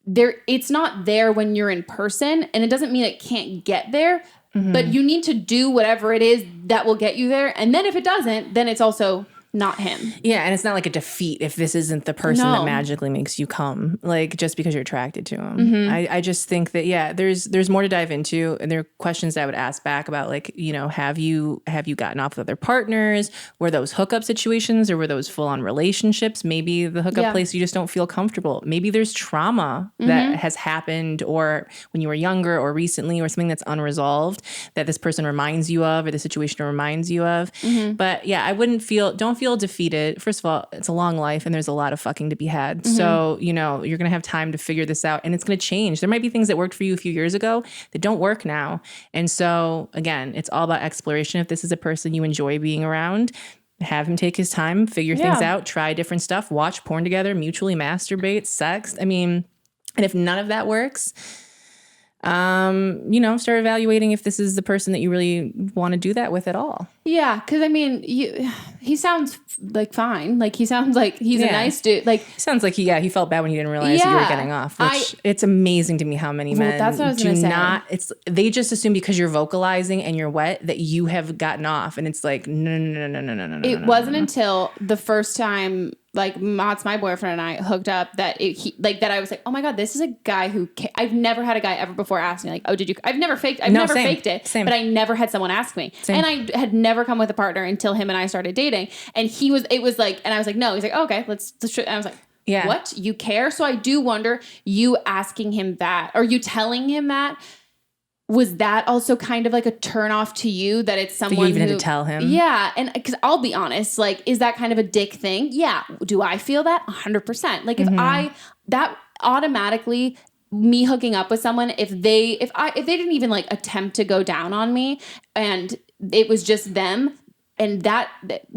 it's not there when you're in person, and it doesn't mean it can't get there, but you need to do whatever it is that will get you there. And then if it doesn't, then it's also not him. Yeah, and it's not like a defeat if this isn't the person that magically makes you come, like just because you're attracted to him. Mm-hmm. I just think that there's more to dive into, and there are questions that I would ask back about, like, you know, have you gotten off with other partners? Were those hookup situations, or were those full on relationships? Maybe the hookup place you just don't feel comfortable. Maybe there's trauma that has happened, or when you were younger, or recently, or something that's unresolved that this person reminds you of, or the situation reminds you of. Mm-hmm. But yeah, don't feel defeated. First of all, it's a long life and there's a lot of fucking to be had. Mm-hmm. So, you know, you're going to have time to figure this out, and it's going to change. There might be things that worked for you a few years ago that don't work now. And so again, it's all about exploration. If this is a person you enjoy being around, have him take his time, figure things out, try different stuff, watch porn together, mutually masturbate, sex. I mean, and if none of that works, you know, start evaluating if this is the person that you really want to do that with at all. Yeah. Cause I mean, he sounds like fine. Like he sounds like he's a nice dude. Like sounds like he felt bad when he didn't realize you were getting off, which it's amazing to me how many men that's what I was do not, they just assume because you're vocalizing and you're wet that you have gotten off. And it's like, no. It wasn't until the first time, like Mott's my boyfriend and I hooked up that that I was like, oh my God, this is a guy who I've never had a guy ever before ask me like, oh, did you? I've never faked it, but I never had someone ask me, and I had never come with a partner until him and I started dating, and it was like, and I was like, no, he's like, oh, okay, let's and I was like, what? You care? So I do wonder, you asking him that, or you telling him that, was that also kind of like a turn off to you that it's someone you even had to tell him? Yeah. And because I'll be honest, like, is that kind of a dick thing? Yeah. Do I feel that? 100%. Like if that automatically, me hooking up with someone, if they didn't even like attempt to go down on me and it was just them, and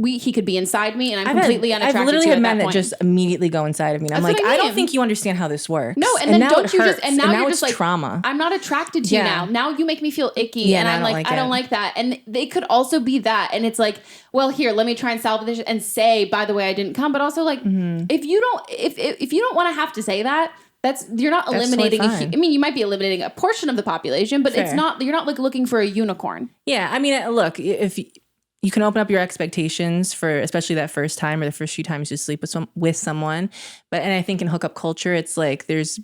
he could be inside me, and I'm completely unattracted to. I've literally had men that just immediately go inside of me. And I'm like, I don't think you understand how this works. No, and then don't you just, and now you're just like, trauma. I'm not attracted to you now. Now you make me feel icky, and I'm like, I don't like that. And they could also be that, and it's like, well, here, let me try and salvage this and say, by the way, I didn't come. But also, like, if you don't want to have to say that. You're not eliminating. I mean, you might be eliminating a portion of the population, but it's not. You're not like looking for a unicorn. Yeah, I mean, look, if you can open up your expectations for, especially that first time or the first few times you sleep with someone. And I think in hookup culture, it's like there's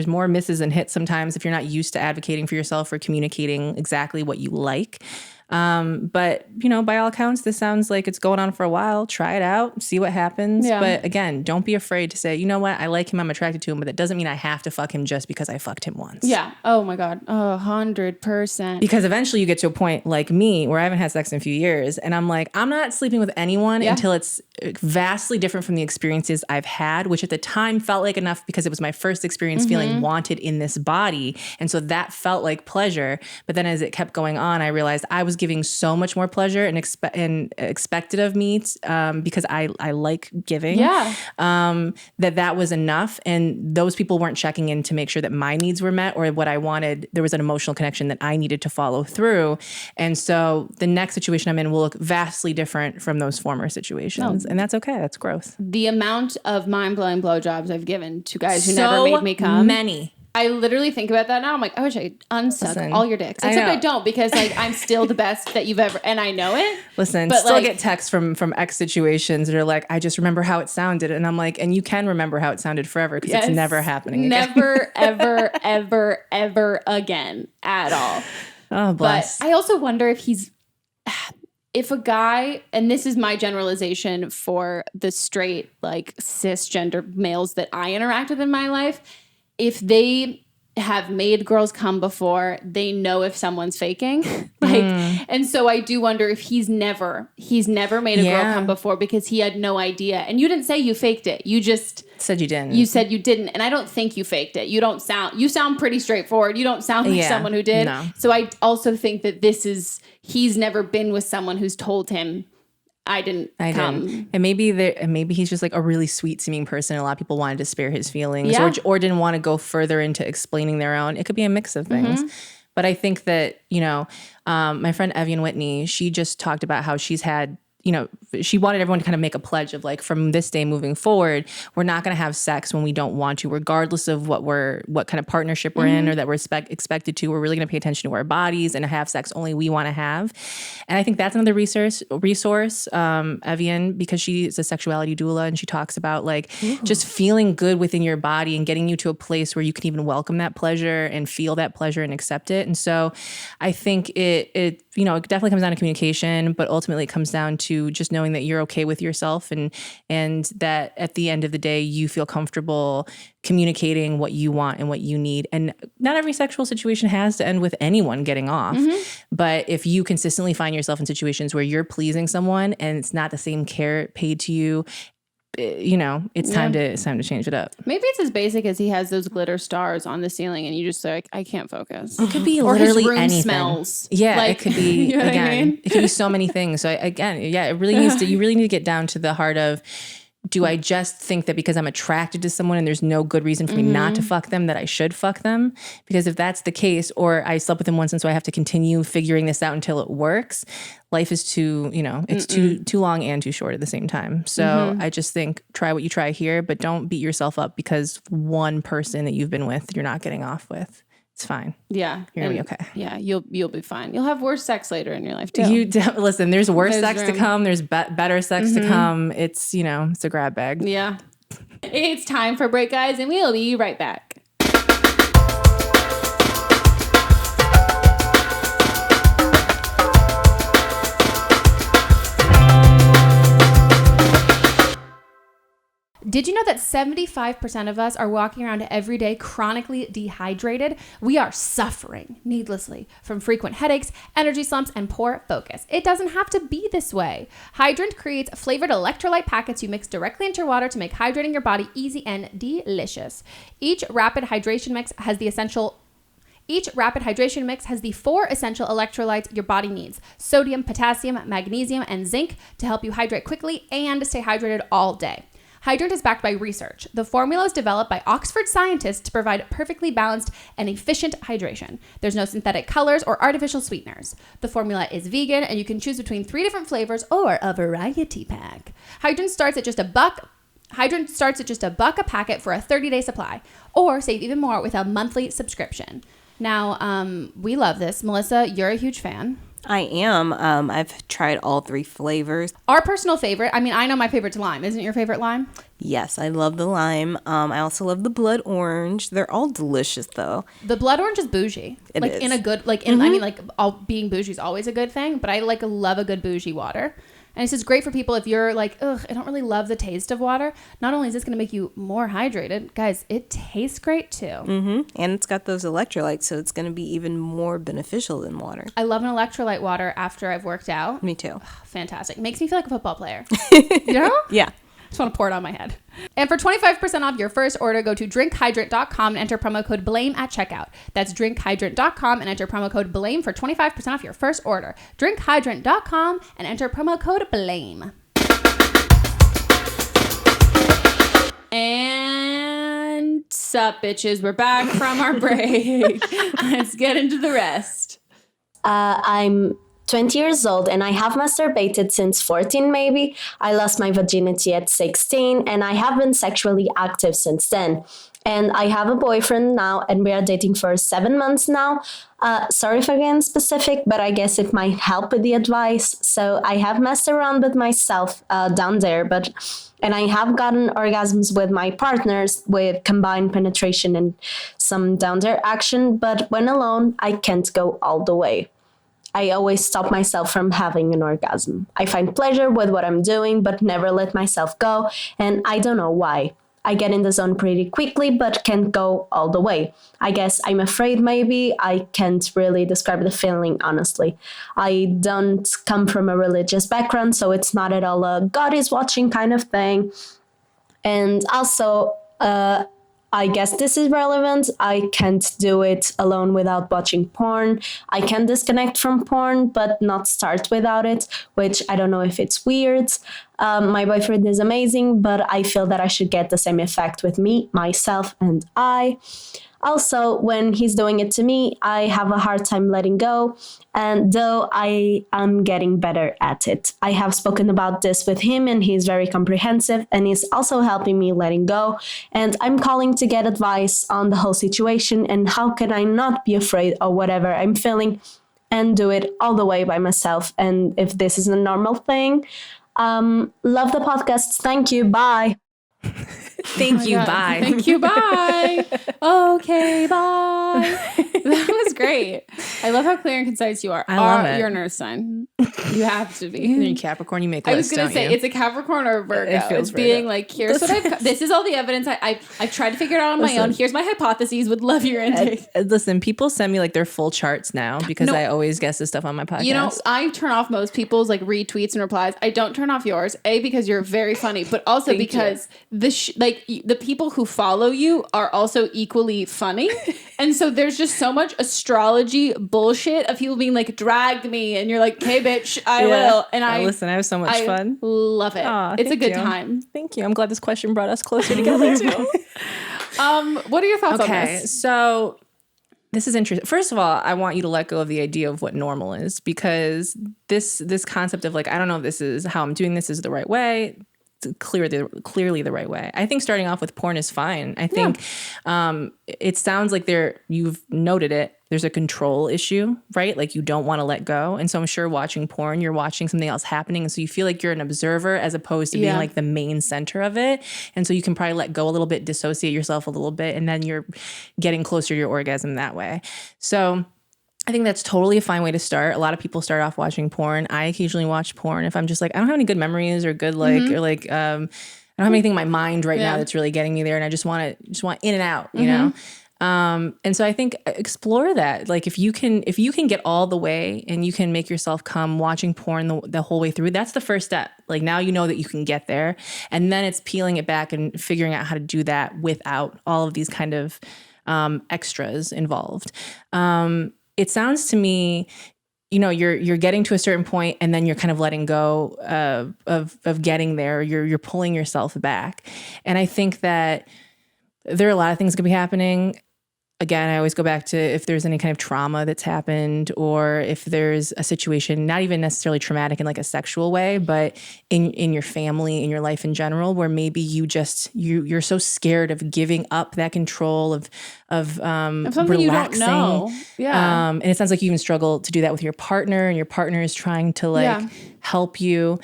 more misses and hits sometimes if you're not used to advocating for yourself or communicating exactly what you like. But you know, by all accounts, this sounds like it's going on for a while. Try it out, see what happens. Yeah. But again, don't be afraid to say, you know what, I like him, I'm attracted to him, but that doesn't mean I have to fuck him just because I fucked him once. Yeah. Oh my God. 100%. Because eventually you get to a point like me where I haven't had sex in a few years, and I'm like, I'm not sleeping with anyone until it's vastly different from the experiences I've had, which at the time felt like enough because it was my first experience feeling wanted in this body. And so that felt like pleasure. But then as it kept going on, I realized I was giving so much more pleasure and expected of me because I like giving. Yeah. That was enough. And those people weren't checking in to make sure that my needs were met or what I wanted. There was an emotional connection that I needed to follow through. And so the next situation I'm in will look vastly different from those former situations. And that's okay. That's growth. The amount of mind-blowing blowjobs I've given to guys who never made me come. Many. I literally think about that now. I'm like, I wish I could unsuck all your dicks. Except I don't, because like I'm still the best that you've ever, and I know it. Listen, but still like, get texts from ex situations that are like, I just remember how it sounded. And I'm like, and you can remember how it sounded forever because it's never happening again. Never, ever, ever, ever again at all. Oh, bless. But I also wonder if a guy, and this is my generalization for the straight, like cisgender males that I interact with in my life, if they have made girls come before, they know if someone's faking. And so I do wonder if he's never made a girl come before because he had no idea. And you didn't say you faked it. You just said you didn't. You said you didn't. And I don't think you faked it. You sound pretty straightforward. You don't sound like someone who did. No. So I also think that he's never been with someone who's told him, I didn't come. And maybe he's just like a really sweet seeming person. A lot of people wanted to spare his feelings or didn't want to go further into explaining their own. It could be a mix of things. But I think that, you know, my friend Evian Whitney, she just talked about how she's had, she wanted everyone to kind of make a pledge of like, from this day moving forward, we're not going to have sex when we don't want to, regardless of what kind of partnership we're in or that we're expected to. We're really going to pay attention to our bodies and have sex only we want to have. And I think that's another resource, Evian, because she's a sexuality doula, and she talks about like just feeling good within your body and getting you to a place where you can even welcome that pleasure and feel that pleasure and accept it. And so I think it definitely comes down to communication, but ultimately it comes down to just knowing that you're okay with yourself and that at the end of the day, you feel comfortable communicating what you want and what you need. And not every sexual situation has to end with anyone getting off. But if you consistently find yourself in situations where you're pleasing someone and it's not the same care paid to you, it's time to change it up. Maybe it's as basic as he has those glitter stars on the ceiling and you just like, I can't focus. It could be or literally his room anything. Smells. Yeah, like, it could be, you know what I mean? it could be so many things. So it really you really need to get down to the heart of, do I just think that because I'm attracted to someone and there's no good reason for me not to fuck them that I should fuck them? Because if that's the case, or I slept with them once and so I have to continue figuring this out until it works, life is too, it's too long and too short at the same time. So I just think try what you try here, but don't beat yourself up because one person that you've been with you're not getting off with. It's fine. Yeah. You're going to be okay. Yeah. You'll be fine. You'll have worse sex later in your life too. Listen, there's worse sex to come. There's better sex to come. It's, it's a grab bag. Yeah. It's time for a break, guys, and we'll be right back. Did you know that 75% of us are walking around every day chronically dehydrated? We are suffering needlessly from frequent headaches, energy slumps, and poor focus. It doesn't have to be this way. Hydrant creates flavored electrolyte packets you mix directly into your water to make hydrating your body easy and delicious. Each rapid hydration mix has the 4 essential electrolytes your body needs: sodium, potassium, magnesium, and zinc to help you hydrate quickly and stay hydrated all day. Hydrant is backed by research. The formula is developed by Oxford scientists to provide perfectly balanced and efficient hydration. There's no synthetic colors or artificial sweeteners. The formula is vegan, and you can choose between 3 different flavors or a variety pack. Hydrant starts at just $1 a packet for a 30-day supply, or save even more with a monthly subscription. Now, we love this. Melissa, you're a huge fan. I am. I've tried all 3 flavors. Our personal favorite, I know my favorite's lime. Isn't your favorite lime? Yes, I love the lime. I also love the blood orange. They're all delicious, though. The blood orange is bougie. It is. In a good, being bougie is always a good thing, but I love a good bougie water. And this is great for people if you're like, ugh, I don't really love the taste of water. Not only is this going to make you more hydrated, guys, it tastes great too. And it's got those electrolytes, so it's going to be even more beneficial than water. I love an electrolyte water after I've worked out. Me too. Ugh, fantastic. It makes me feel like a football player. You know? Yeah. Just want to pour it on my head. And for 25% off your first order, go to drinkhydrant.com and enter promo code BLAME at checkout. That's drinkhydrant.com and enter promo code BLAME for 25% off your first order. Drinkhydrant.com and enter promo code BLAME. And sup, bitches. We're back from our break. Let's get into the rest. I'm 20 years old and I have masturbated since 14 maybe. I lost my virginity at 16 and I have been sexually active since then. And I have a boyfriend now and we are dating for 7 months now. Sorry for getting specific, but I guess it might help with the advice. So I have messed around with myself down there, and I have gotten orgasms with my partners with combined penetration and some down there action, but when alone, I can't go all the way. I always stop myself from having an orgasm. I find pleasure with what I'm doing, but never let myself go, and I don't know why. I get in the zone pretty quickly, but can't go all the way. I guess I'm afraid maybe. I can't really describe the feeling, honestly. I don't come from a religious background, so it's not at all a God is watching kind of thing. And also, I guess this is relevant. I can't do it alone without watching porn. I can disconnect from porn, but not start without it, which I don't know if it's weird. My boyfriend is amazing, but I feel that I should get the same effect with me, myself, and I. Also, when he's doing it to me, I have a hard time letting go. And though I am getting better at it, I have spoken about this with him and he's very comprehensive and he's also helping me letting go. And I'm calling to get advice on the whole situation and how can I not be afraid of whatever I'm feeling and do it all the way by myself. And if this is a normal thing, love the podcast. Thank you. Bye. Thank you. Bye. Thank you. Bye. Okay. Bye. That was great. I love how clear and concise you are. I love it. You're an earth sign. You have to be. You're Capricorn. You make lists, I was going to say, you? it's a Capricorn or a Virgo. It feels it's being Virgo. like, here's what this is all the evidence. I've tried to figure it out on my own. Here's my hypotheses. Would love your intake. Listen, people send me like their full charts now because I always guess this stuff on my podcast. You know, I turn off most people's like retweets and replies. I don't turn off yours. A, because you're very funny, but also because the people who follow you are also equally funny. And so there's just so much astrology bullshit of people being like, drag me. And you're like, okay, bitch, I will. And listen, I have so much fun. Love it. Aw, it's a good you. time. Thank you. I'm glad this question brought us closer together too. What are your thoughts on Okay, this? so this is interesting. First of all, I want you to let go of the idea of what normal is because this concept of like, I don't know if this is how I'm doing this is the right way. It's clearly the right way. I think starting off with porn is fine. I think it sounds like you've noted it. There's a control issue, right? Like you don't want to let go. And so I'm sure watching porn, you're watching something else happening. And so you feel like you're an observer as opposed to being like the main center of it. And so you can probably let go a little bit, dissociate yourself a little bit, and then you're getting closer to your orgasm that way. So I think that's totally a fine way to start. A lot of people start off watching porn. I occasionally watch porn if I'm just like, I don't have any good memories or good I don't have anything in my mind right now that's really getting me there, and I just want in and out, you know. And so I think explore that. Like if you can get all the way and you can make yourself come watching porn the whole way through, that's the first step. Like now you know that you can get there, and then it's peeling it back and figuring out how to do that without all of these kind of extras involved. It sounds to me, you know, you're getting to a certain point and then you're kind of letting go of getting there. You're pulling yourself back. And I think that there are a lot of things that could be happening. Again, I always go back to if there's any kind of trauma that's happened or if there's a situation, not even necessarily traumatic in like a sexual way, but in your family, in your life in general, where maybe you're so scared of giving up that control of something relaxing. You don't know. Yeah. And it sounds like you even struggle to do that with your partner, and your partner is trying to help you.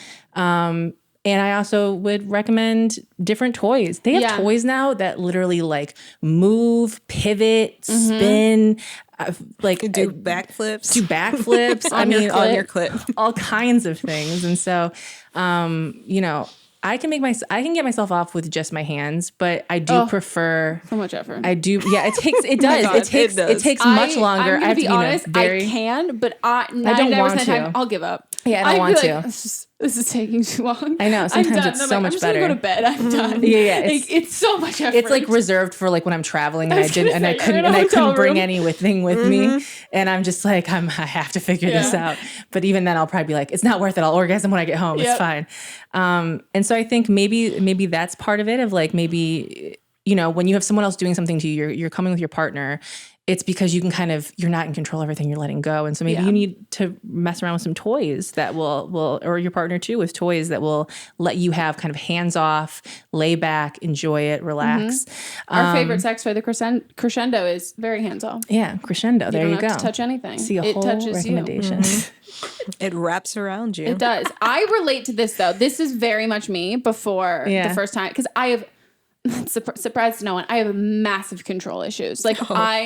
And I also would recommend different toys. They have toys now that literally like move, pivot, spin, do backflips. I mean, on your clip, all kinds of things. And so, you know, I can get myself off with just my hands, but I do prefer so much effort. I do. Yeah, it takes much longer. I'm gonna be honest. I can, but I don't want to. Time, I'll give up. Yeah, I don't want to. This is taking too long. I know. Sometimes it's so much better. I'm just gonna go to bed. I'm done. Yeah. It's so much effort. It's like reserved for like when I'm traveling and I couldn't bring anything with me, and I'm just like I have to figure this out. But even then, I'll probably be like, it's not worth it. I'll orgasm when I get home. It's fine. And so I think maybe that's part of it. Of like maybe, you know, when you have someone else doing something to you, you're coming with your partner. It's because you can you're not in control of everything, you're letting go. And so maybe you need to mess around with some toys that will, or your partner too, with toys that will let you have kind of hands off, lay back, enjoy it, relax. Our favorite sex toy, the Crescendo, is very hands off. Yeah, Crescendo. There you go. You don't have to touch anything. See a whole recommendation. It wraps around you. It does. I relate to this though. This is very much me before the first time, because I have, surprise to no one, I have massive control issues. Like I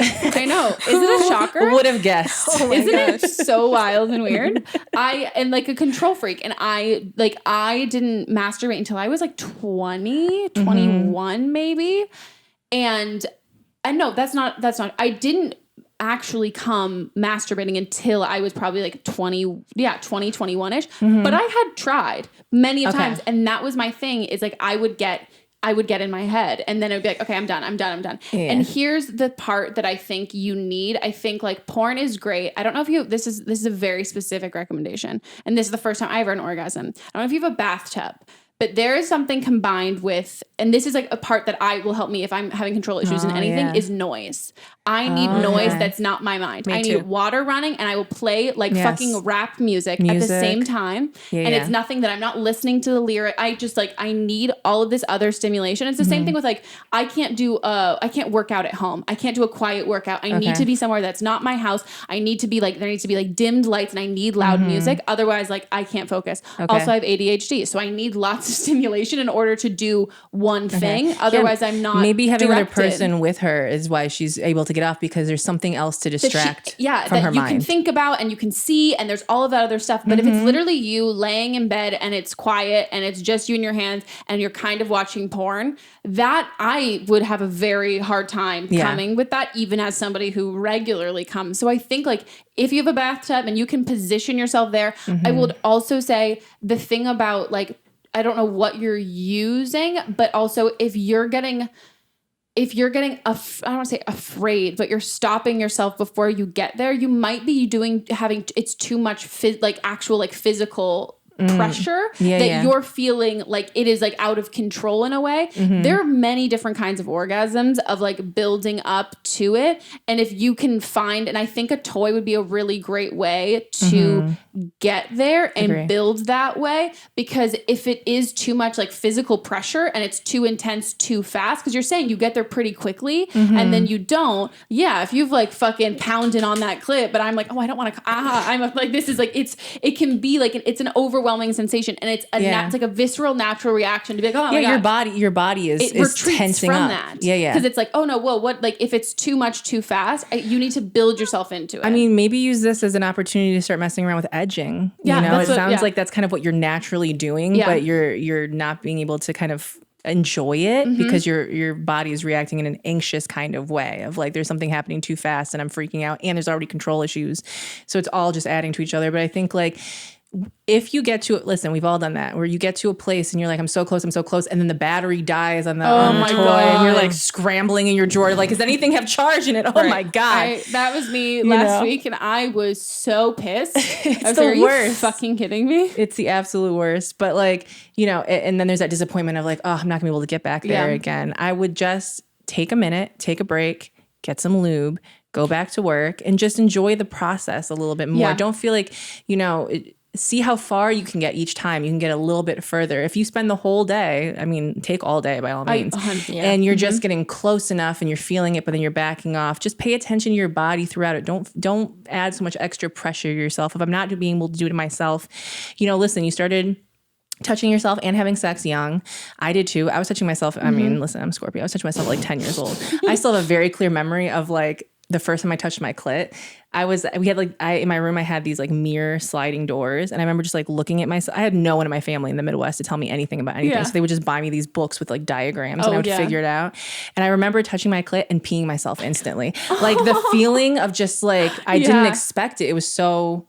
know. Is it a shocker? Would have guessed. Isn't it so wild and weird? I am like a control freak, and I didn't masturbate until I was like 20, 21 maybe. And no, that's not. I didn't actually come masturbating until I was probably like 21-ish. But I had tried many of times, and that was my thing. Is like I would get in my head, and then it would be like, okay, I'm done. Yeah. And here's the part that I think you need. I think like porn is great. I don't know if this is a very specific recommendation, and this is the first time I ever had an orgasm. I don't know if you have a bathtub, But there is something combined with, and this is like a part that will help me if I'm having control issues in anything, is noise. I need noise that's not my mind. I need water running, and I will play like fucking rap music at the same time. And it's nothing that I'm not listening to the lyric. I just like, I need all of this other stimulation. It's the same thing with like, I can't work out at home. I can't do a quiet workout. I need to be somewhere that's not my house. I need to be like, there needs to be like dimmed lights, and I need loud music. Otherwise, like I can't focus. Also, I have ADHD, so I need lots of stimulation in order to do one thing. Otherwise, I'm not. Maybe having directed. another person with her is why she's able to get off, because there's something else to distract from her that you mind. can think about and you can see, and there's all of that other stuff. But if it's literally you laying in bed and it's quiet and it's just you in your hands and you're kind of watching porn, that I would have a very hard time coming with that, even as somebody who regularly comes. So I think like if you have a bathtub and you can position yourself there, I would also say the thing about like, I don't know what you're using, but also if you're getting I don't want to say afraid, but you're stopping yourself before you get there, you might be it's too much actual like physical pressure you're feeling like it is like out of control in a way. There are many different kinds of orgasms of like building up to it. And if you can find, and I think a toy would be a really great way to get there and build that way, because if it is too much like physical pressure and it's too intense too fast, because you're saying you get there pretty quickly and then you don't. If you've like fucking pounded on that clip, but I'm like, oh, I don't want to, I'm like, this is like, it can be like, it's an overwhelming sensation, and it's it's like a visceral natural reaction to be like, oh my God. your body is tensing from up. That. Because it's like, oh no, whoa, what, like if it's too much too fast, you need to build yourself into it. I mean, maybe use this as an opportunity to start messing around with edging. It sounds like that's kind of what you're naturally doing, but you're not being able to kind of enjoy it because your body is reacting in an anxious kind of way of like, there's something happening too fast and I'm freaking out, and there's already control issues. So it's all just adding to each other. But I think like, if you get to, listen, we've all done that, where you get to a place and you're like, I'm so close, and then the battery dies on the toy, and you're like scrambling in your drawer, like, does anything have charge in it? Oh my God. That was me last week, and I was so pissed. It's the worst. Are you fucking kidding me? It's the absolute worst. But like, and then there's that disappointment of like, oh, I'm not gonna be able to get back there again. I would just take a minute, take a break, get some lube, go back to work, and just enjoy the process a little bit more. Don't feel like, see how far you can get each time. You can get a little bit further. If you spend the whole day, I mean, take all day by all means, and you're just getting close enough and you're feeling it, but then you're backing off. Just pay attention to your body throughout it. Don't add so much extra pressure to yourself. If I'm not being able to do it myself, listen, you started touching yourself and having sex young. I did too. I was touching myself. I mean, listen, I'm Scorpio. I was touching myself at like 10 years old. I still have a very clear memory of like the first time I touched my clit. In my room, I had these like mirror sliding doors. And I remember just like looking at myself. I had no one in my family in the Midwest to tell me anything about anything. So they would just buy me these books with like diagrams and I would figure it out. And I remember touching my clit and peeing myself instantly. Like the feeling of just like, I didn't expect it. It was so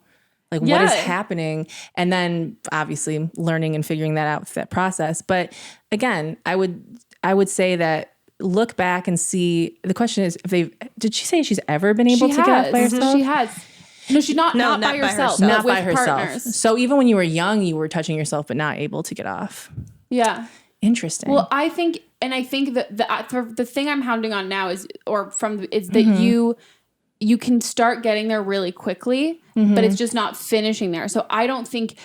like, what is happening? And then obviously learning and figuring that out with that process. But again, I would say that look back and see. The question is, did she say she's ever been able to get off by herself? She has. No, she's not by herself. Not by herself. Partners. So even when you were young, you were touching yourself, but not able to get off. Yeah. Interesting. Well, I think that the thing I'm hounding on now is that you can start getting there really quickly, but it's just not finishing there. So I don't think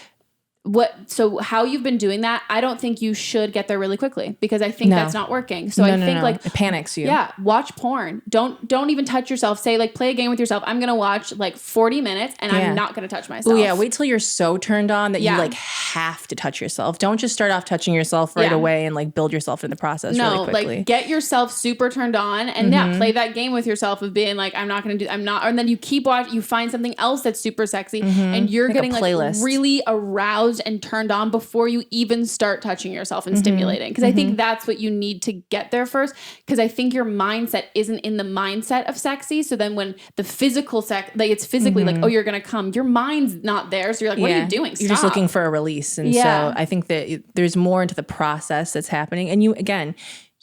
how you've been doing that, I don't think you should get there really quickly, because I think that's not working. So I think like it panics you. Yeah. Watch porn. Don't even touch yourself. Say like, play a game with yourself. I'm going to watch like 40 minutes and I'm not going to touch myself. Oh yeah. Wait till you're so turned on that you like have to touch yourself. Don't just start off touching yourself right away and like build yourself in the process really quickly. Like get yourself super turned on and play that game with yourself of being like, I'm not, and then you keep watching, you find something else that's super sexy and you're like getting like really aroused and turned on before you even start touching yourself and stimulating. Because I think that's what you need to get there first. Because I think your mindset isn't in the mindset of sexy. So then when the physical sex, like it's physically like, oh, you're going to come, your mind's not there. So you're like, what are you doing? Stop. You're just looking for a release. And so I think that there's more into the process that's happening. And you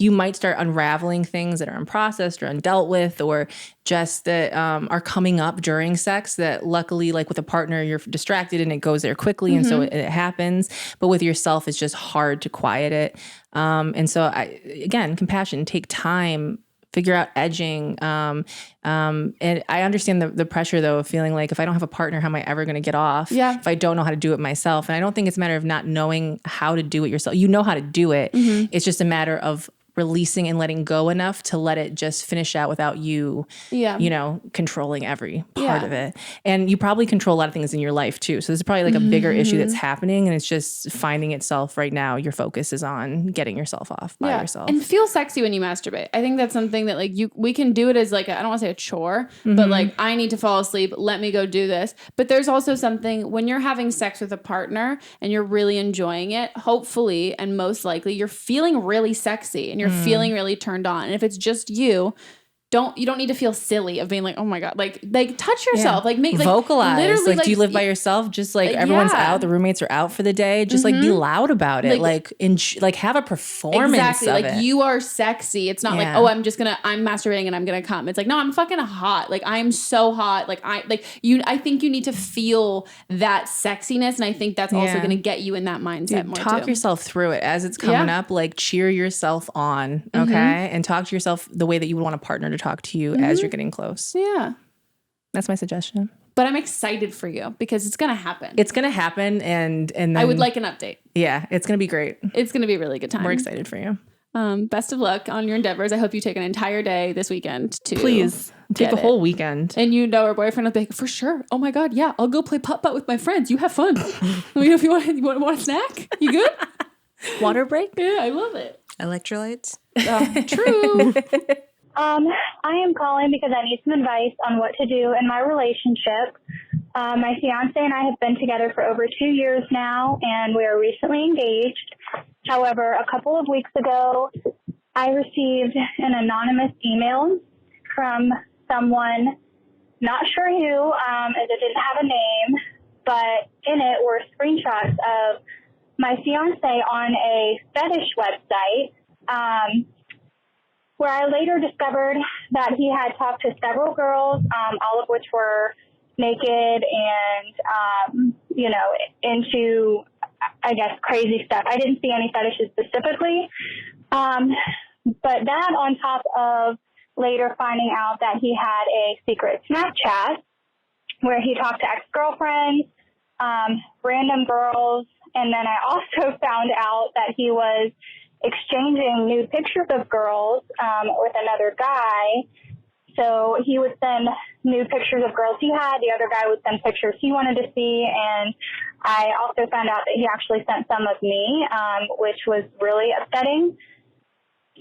you might start unraveling things that are unprocessed or undealt with, or just that are coming up during sex that luckily, like with a partner, you're distracted and it goes there quickly. And so it happens. But with yourself, it's just hard to quiet it. And so again, compassion, take time, figure out edging. And I understand the pressure though of feeling like if I don't have a partner, how am I ever going to get off? Yeah. If I don't know how to do it myself. And I don't think it's a matter of not knowing how to do it yourself. You know how to do it. It's just a matter of releasing and letting go enough to let it just finish out without you, you know, controlling every part of it. And you probably control a lot of things in your life too. So this is probably like a bigger issue that's happening, and it's just finding itself right now. Your focus is on getting yourself off by yourself. And feel sexy when you masturbate. I think that's something that like we can do it as like, I don't want to say a chore, but like I need to fall asleep. Let me go do this. But there's also something when you're having sex with a partner and you're really enjoying it, hopefully, and most likely you're feeling really sexy and you're feeling really turned on. And if it's just you don't need to feel silly of being like, oh my God, like touch yourself, like make, like vocalize, like do you live by yourself? Just like everyone's out, the roommates are out for the day. Just like be loud about it. Like have a performance of like it. you are sexy. It's not like, oh, I'm masturbating and I'm gonna come. It's like, no, I'm fucking hot. Like I'm so hot. I think you need to feel that sexiness. And I think that's also gonna get you in that mindset more talk too. Yourself through it as it's coming up, like cheer yourself on. Okay. And talk to yourself the way that you would want a partner to talk to you as you're getting close. Yeah. That's my suggestion. But I'm excited for you because it's going to happen. It's going to happen. And then, I would like an update. Yeah. It's going to be great. It's going to be a really good time. We're excited for you. Best of luck on your endeavors. I hope you take an entire day this weekend to please take a whole weekend. And you know, our boyfriend will be like, for sure. Oh my God. Yeah. I'll go play putt-putt with my friends. You have fun. If you want a snack, you good? Water break? Yeah. I love it. Electrolytes? True. I am calling because I need some advice on what to do in my relationship. My fiancé and I have been together for over 2 years now, and we are recently engaged. However, a couple of weeks ago, I received an anonymous email from someone, not sure who, as it didn't have a name, but in it were screenshots of my fiancé on a fetish website, where I later discovered that he had talked to several girls, all of which were naked and, into, I guess, crazy stuff. I didn't see any fetishes specifically. But that on top of later finding out that he had a secret Snapchat where he talked to ex-girlfriends, random girls, and then I also found out that he was exchanging nude pictures of girls with another guy. So he would send nude pictures of girls he had. The other guy would send pictures he wanted to see. And I also found out that he actually sent some of me, which was really upsetting.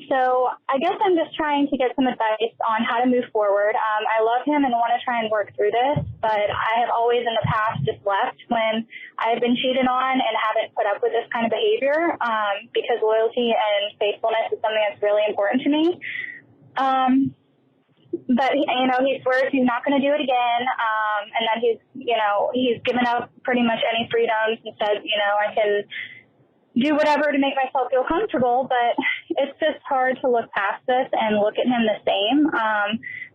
So I guess I'm just trying to get some advice on how to move forward. I love him and want to try and work through this, but I have always in the past just left when I've been cheated on and haven't put up with this kind of behavior because loyalty and faithfulness is something that's really important to me. But, he swears he's not going to do it again, and that he's given up pretty much any freedoms and said, I can do whatever to make myself feel comfortable, but it's just hard to look past this and look at him the same.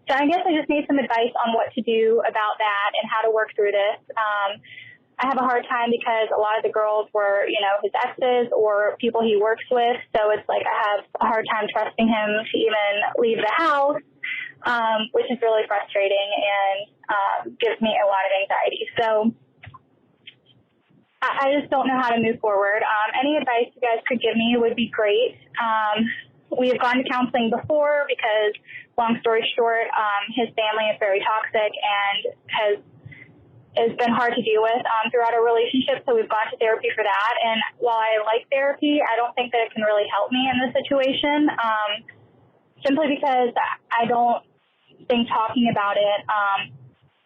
So I guess I just need some advice on what to do about that and how to work through this. I have a hard time because a lot of the girls were, his exes or people he works with. So it's like I have a hard time trusting him to even leave the house, which is really frustrating and gives me a lot of anxiety. So I just don't know how to move forward. Any advice you guys could give me would be great. We have gone to counseling before because, long story short, his family is very toxic and has been hard to deal with throughout our relationship. So we've gone to therapy for that. And while I like therapy, I don't think that it can really help me in this situation, simply because I don't think talking about it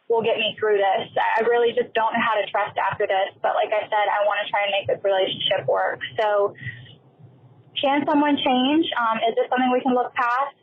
will get me through this. I really just don't know how to trust after this. But like I said, I want to try and make this relationship work. So can someone change? Is this something we can look past?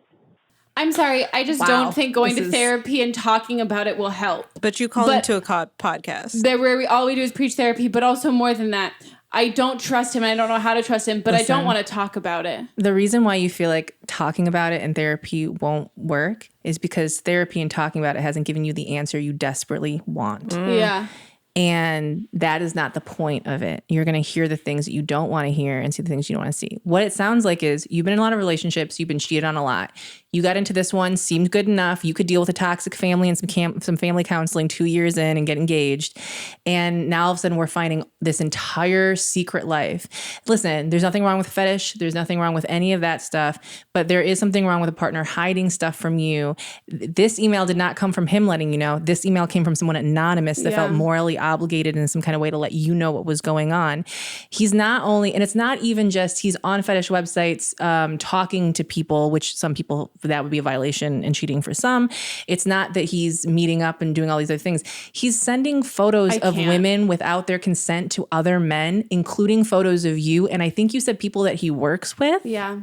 I'm sorry. I just don't think going to therapy and talking about it will help. But you called into a podcast. Where all we do is preach therapy, but also more than that, I don't trust him. I don't know how to trust him, but I don't want to talk about it. The reason why you feel like talking about it in therapy won't work is because therapy and talking about it hasn't given you the answer you desperately want. Yeah. And that is not the point of it. You're going to hear the things that you don't want to hear and see the things you don't want to see. What it sounds like is you've been in a lot of relationships. You've been cheated on a lot. You got into this one, seemed good enough. You could deal with a toxic family and some family counseling 2 years in and get engaged. And now all of a sudden we're finding this entire secret life. Listen, there's nothing wrong with fetish. There's nothing wrong with any of that stuff. But there is something wrong with a partner hiding stuff from you. This email did not come from him letting you know. This email came from someone anonymous that felt morally obligated in some kind of way to let you know what was going on. He's not only, and it's not even just he's on fetish websites talking to people, which some people, that would be a violation and cheating for some. It's not that he's meeting up and doing all these other things. He's sending photos of women without their consent to other men, including photos of you. And I think you said people that he works with. Yeah.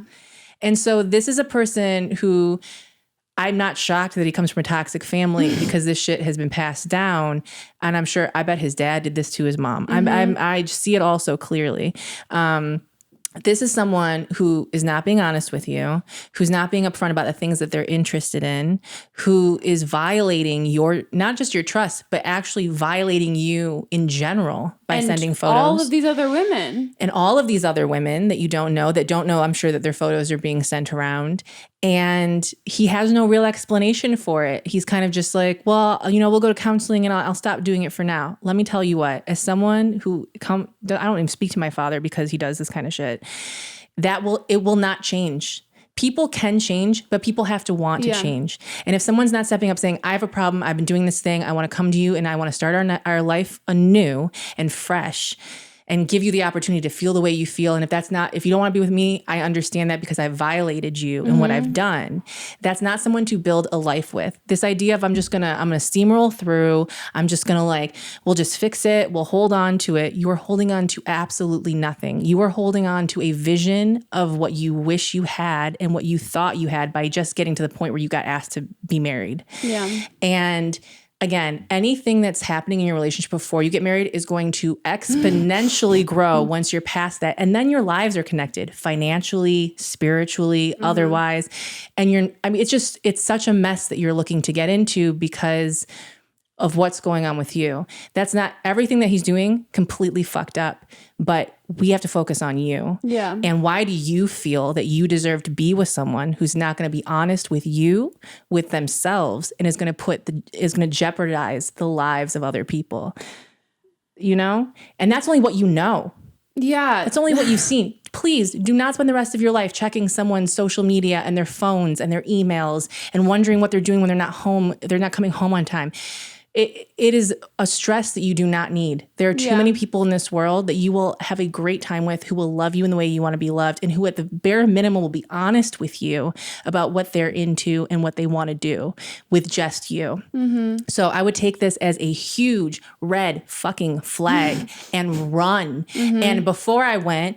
And so this is a person who, I'm not shocked that he comes from a toxic family because this shit has been passed down. And I'm sure, I bet his dad did this to his mom. I see it all so clearly. This is someone who is not being honest with you, who's not being upfront about the things that they're interested in, who is violating your, not just your trust, but actually violating you in general by sending photos. All of these other women. And all of these other women that you don't know, I'm sure that their photos are being sent around. And he has no real explanation for it. He's kind of just like, well, we'll go to counseling and I'll stop doing it for now. Let me tell you what, as someone who I don't even speak to my father because he does this kind of shit, it will not change. People can change, but people have to want to change. And if someone's not stepping up saying, I have a problem, I've been doing this thing, I want to come to you and I want to start our life anew and fresh, and give you the opportunity to feel the way you feel. And if you don't want to be with me, I understand that because I violated you and what I've done. That's not someone to build a life with. This idea of I'm going to steamroll through. I'm just going to we'll just fix it. We'll hold on to it. You are holding on to absolutely nothing. You are holding on to a vision of what you wish you had and what you thought you had by just getting to the point where you got asked to be married. Yeah. And again, anything that's happening in your relationship before you get married is going to exponentially grow once you're past that. And then your lives are connected financially, spiritually, otherwise. And it's such a mess that you're looking to get into because of what's going on with you. That's not everything that he's doing completely fucked up, but we have to focus on you. Yeah. And why do you feel that you deserve to be with someone who's not going to be honest with you, with themselves, and is going to jeopardize the lives of other people? And that's only what you know. Yeah. It's only what you've seen. Please do not spend the rest of your life checking someone's social media and their phones and their emails and wondering what they're doing when they're not home, they're not coming home on time. It is a stress that you do not need. There are too many people in this world that you will have a great time with, who will love you in the way you want to be loved, and who at the bare minimum will be honest with you about what they're into and what they want to do with just you. Mm-hmm. So I would take this as a huge red fucking flag and run. Mm-hmm. And before I went,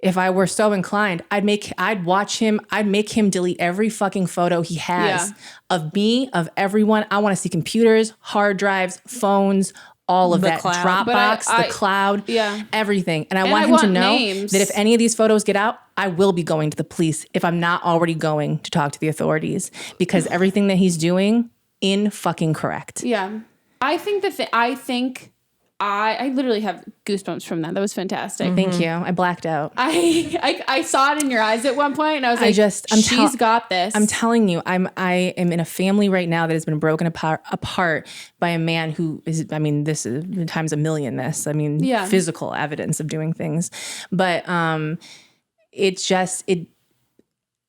if I were so inclined, I'd make him delete every fucking photo he has of me, of everyone. I want to see computers, hard drives, phones, all of that, Dropbox, the cloud, everything. And I want him to know that if any of these photos get out, I will be going to the police if I'm not already going to talk to the authorities, because everything that he's doing fucking correct. Yeah. I literally have goosebumps from that. That was fantastic. Thank you. I blacked out. I saw it in your eyes at one point, and I was like, she's got this. I'm telling you, I am in a family right now that has been broken apart by a man who is, this is times a million physical evidence of doing things. But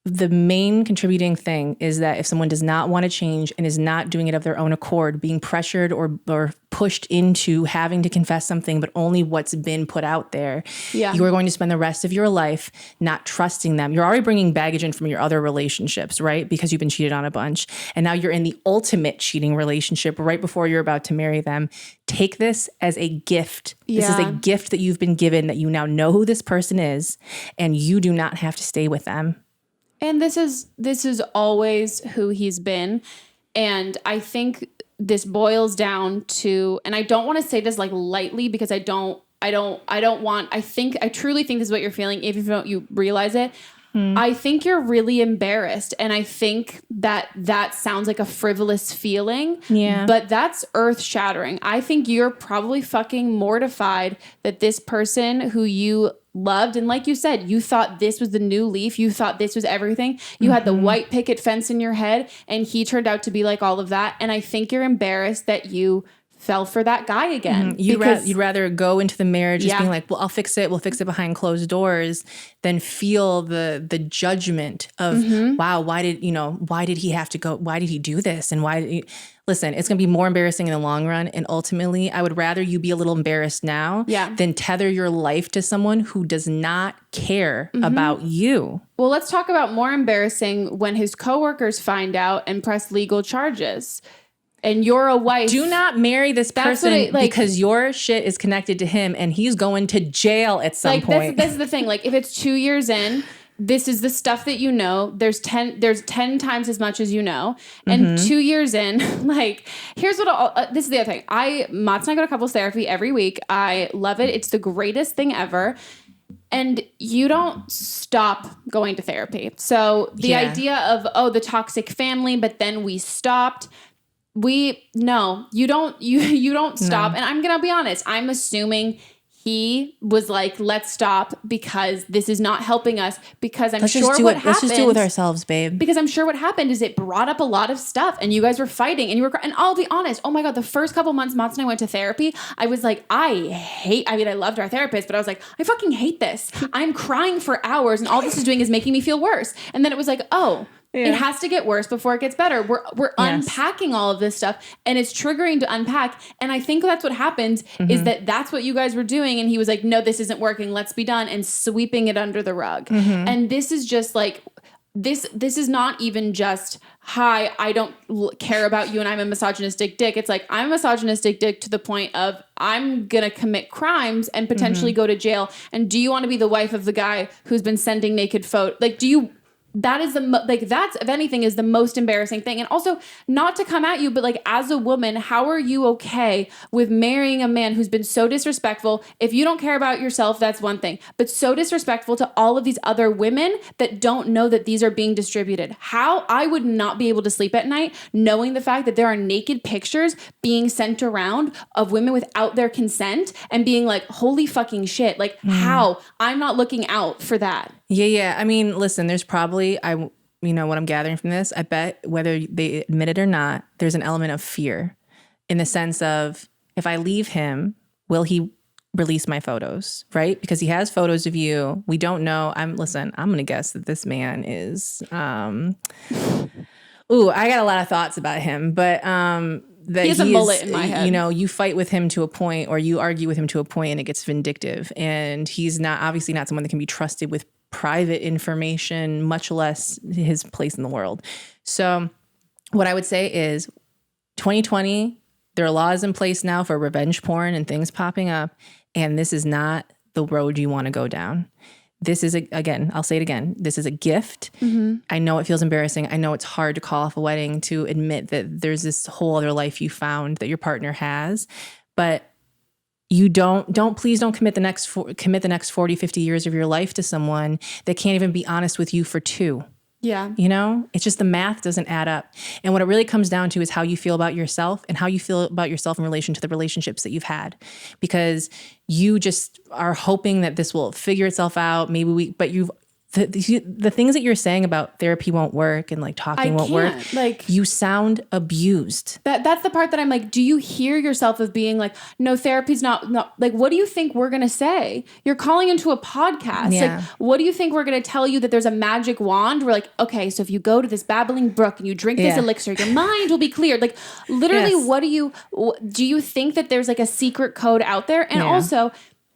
the main contributing thing is that if someone does not want to change and is not doing it of their own accord, being pressured or pushed into having to confess something, but only what's been put out there, you are going to spend the rest of your life not trusting them. You're already bringing baggage in from your other relationships, right? Because you've been cheated on a bunch. And now you're in the ultimate cheating relationship right before you're about to marry them. Take this as a gift. Yeah. This is a gift that you've been given, that you now know who this person is, and you do not have to stay with them. And this is always who he's been. And I think this boils down to, and I don't want to say this lightly, because I don't I truly think this is what you're feeling. If you realize it, I think you're really embarrassed. And I think that sounds like a frivolous feeling. Yeah. But that's earth shattering. I think you're probably fucking mortified that this person who you loved, and like you said, you thought this was the new leaf. You thought this was everything. You had the white picket fence in your head, and he turned out to be like all of that. And I think you're embarrassed that you fell for that guy again. You'd rather go into the marriage just being like, well, I'll fix it. We'll fix it behind closed doors, than feel the judgment of, wow, why did he have to go? Why did he do this? And listen, it's going to be more embarrassing in the long run. And ultimately, I would rather you be a little embarrassed now than tether your life to someone who does not care about you. Well, let's talk about more embarrassing when his coworkers find out and press legal charges. And you're a wife. Do not marry this person because your shit is connected to him and he's going to jail at some point. This is the thing. Like, if it's 2 years in, this is the stuff that you know. There's 10 times as much as you know. And 2 years in, like, here's what this is the other thing. Mats and I go to couples therapy every week. I love it. It's the greatest thing ever. And you don't stop going to therapy. So the idea of, the toxic family, but then we stopped. You don't stop. And I'm going to be honest. I'm assuming he was like, let's stop because this is not helping us, because let's just do it with ourselves, babe. Because I'm sure what happened is it brought up a lot of stuff and you guys were fighting and and I'll be honest. Oh my God. The first couple months Mats and I went to therapy, I was like, I loved our therapist, but I was like, I fucking hate this. I'm crying for hours and all this is doing is making me feel worse. And then it was like, it has to get worse before it gets better. We're unpacking all of this stuff and it's triggering to unpack. And I think that's what happens is that's what you guys were doing. And he was like, no, this isn't working. Let's be done. And sweeping it under the rug. And this is just like, this is not even just, hi, I don't care about you and I'm a misogynistic dick. It's like, I'm a misogynistic dick to the point of I'm going to commit crimes and potentially go to jail. And do you want to be the wife of the guy who's been sending naked photos? Like, that is that's, if anything, is the most embarrassing thing. And also, not to come at you, but like, as a woman, how are you okay with marrying a man who's been so disrespectful? If you don't care about yourself, that's one thing, but so disrespectful to all of these other women that don't know that these are being distributed. How I would not be able to sleep at night knowing the fact that there are naked pictures being sent around of women without their consent and being like, holy fucking shit. Like, how? I'm not looking out for that. Yeah. I mean, listen, there's probably, what I'm gathering from this, I bet whether they admit it or not, there's an element of fear in the sense of, if I leave him, will he release my photos, right? Because he has photos of you. We don't know. I'm going to guess that this man is, I got a lot of thoughts about him, but, that he has a mullet in my head. You fight with him to a point, or you argue with him to a point, and it gets vindictive. And he's obviously not someone that can be trusted with private information, much less his place in the world. So what I would say is 2020, there are laws in place now for revenge porn and things popping up. And this is not the road you want to go down. This is, I'll say it again, this is a gift. I know it feels embarrassing. I know it's hard to call off a wedding, to admit that there's this whole other life you found that your partner has, but you please don't commit the next 40, 50 years of your life to someone that can't even be honest with you for 2. Yeah. It's just the math doesn't add up. And what it really comes down to is how you feel about yourself and how you feel about yourself in relation to the relationships that you've had. Because you just are hoping that this will figure itself out. But the things that you're saying about therapy won't work and like talking won't work. Like, you sound abused. That's the part that I'm like, do you hear yourself of being like, no, therapy's not like, what do you think we're going to say? You're calling into a podcast. Yeah. Like, what do you think we're going to tell you, that there's a magic wand? We're like, okay, so if you go to this babbling brook and you drink this elixir, your mind will be cleared. Like, literally, what do you think that there's like a secret code out there? And also,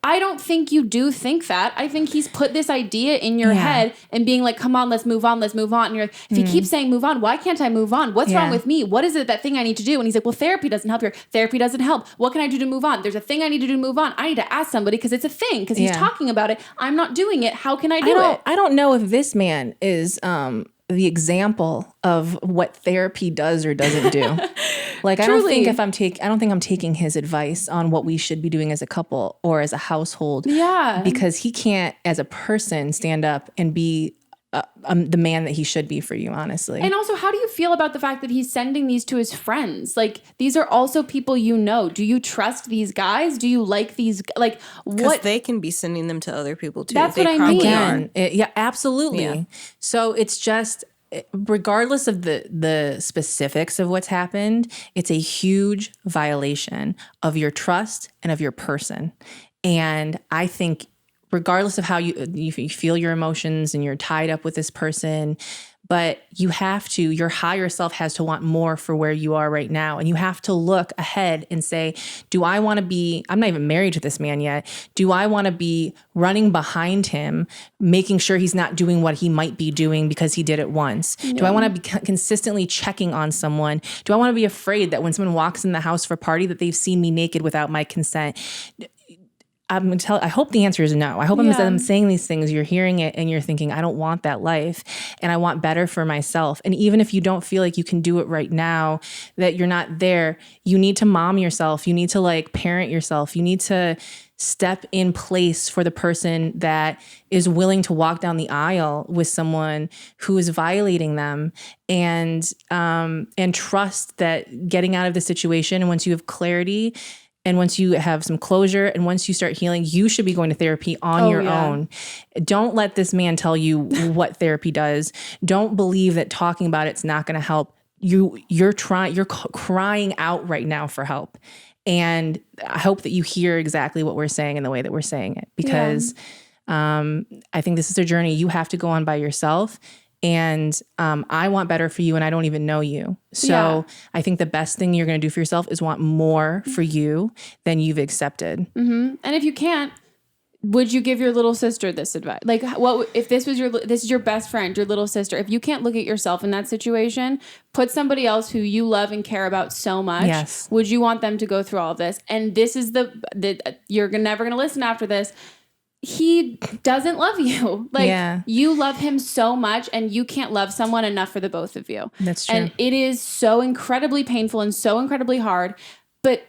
I don't think you do think that. I think he's put this idea in your head and being like, come on, let's move on. And you're like, if he keeps saying move on, why can't I move on? What's wrong with me? What is it, that thing I need to do? And he's like, well, therapy doesn't help here. Therapy doesn't help. What can I do to move on? There's a thing I need to do to move on. I need to ask somebody because it's a thing, because he's talking about it. I'm not doing it. How can I do it? I don't know if this man is the example of what therapy does or doesn't do. Like, I don't think I'm taking his advice on what we should be doing as a couple or as a household. Yeah. Because he can't, as a person, stand up and be the man that he should be for you, honestly. And also, how do you feel about the fact that he's sending these to his friends? Like, these are also people you know. Do you trust these guys? Do you like these? Like, what? Because they can be sending them to other people too. That's what I mean. Again, yeah, absolutely. Yeah. So it's just, regardless of the specifics of what's happened, it's a huge violation of your trust and of your person. And I think regardless of how you feel your emotions and you're tied up with this person, but your higher self has to want more for where you are right now. And you have to look ahead and say, do I want to be, I'm not even married to this man yet. Do I want to be running behind him, making sure he's not doing what he might be doing because he did it once? Yeah. Do I want to be consistently checking on someone? Do I want to be afraid that when someone walks in the house for a party that they've seen me naked without my consent? I hope the answer is no. I hope as I'm saying these things, you're hearing it and you're thinking, I don't want that life and I want better for myself. And even if you don't feel like you can do it right now, that you're not there, you need to mom yourself. You need to like parent yourself. You need to step in place for the person that is willing to walk down the aisle with someone who is violating them, and trust that getting out of the situation, and once you have clarity, and once you have some closure, and once you start healing, you should be going to therapy on your own. Don't let this man tell you what therapy does. Don't believe that talking about it's not going to help. You're crying out right now for help. And I hope that you hear exactly what we're saying in the way that we're saying it, because I think this is a journey you have to go on by yourself. And I want better for you, and I don't even know you. So I think the best thing you're going to do for yourself is want more for you than you've accepted. Mm-hmm. And if you can't, would you give your little sister this advice? Like, what if this is your best friend, your little sister? If you can't look at yourself in that situation, put somebody else who you love and care about so much. Yes. Would you want them to go through all of this? And this is you're never going to listen after this. He doesn't love you. Like, you love him so much, and you can't love someone enough for the both of you. That's true. And it is so incredibly painful and so incredibly hard. But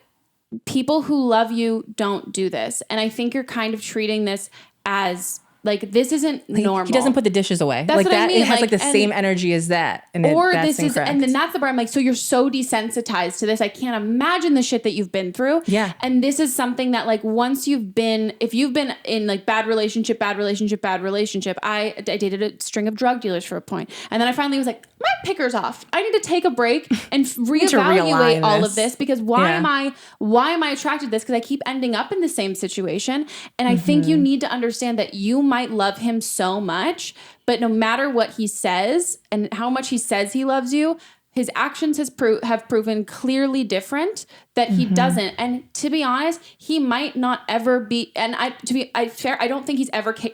people who love you don't do this. And I think you're kind of treating this as like, this isn't normal. He doesn't put the dishes away. That's like what that. I mean. It has like the same energy as that. And that's incorrect. And then that's the part I'm like, so you're so desensitized to this. I can't imagine the shit that you've been through. Yeah. And this is something that like, if you've been in like bad relationship, I dated a string of drug dealers for a point. And then I finally was like, my picker's off. I need to take a break and reevaluate all of this, because why am I attracted to this? Because I keep ending up in the same situation. And I think you need to understand that you might love him so much, but no matter what he says and how much he says he loves you, his actions have proven clearly different, that he doesn't. And to be honest, he might not ever be. And I don't think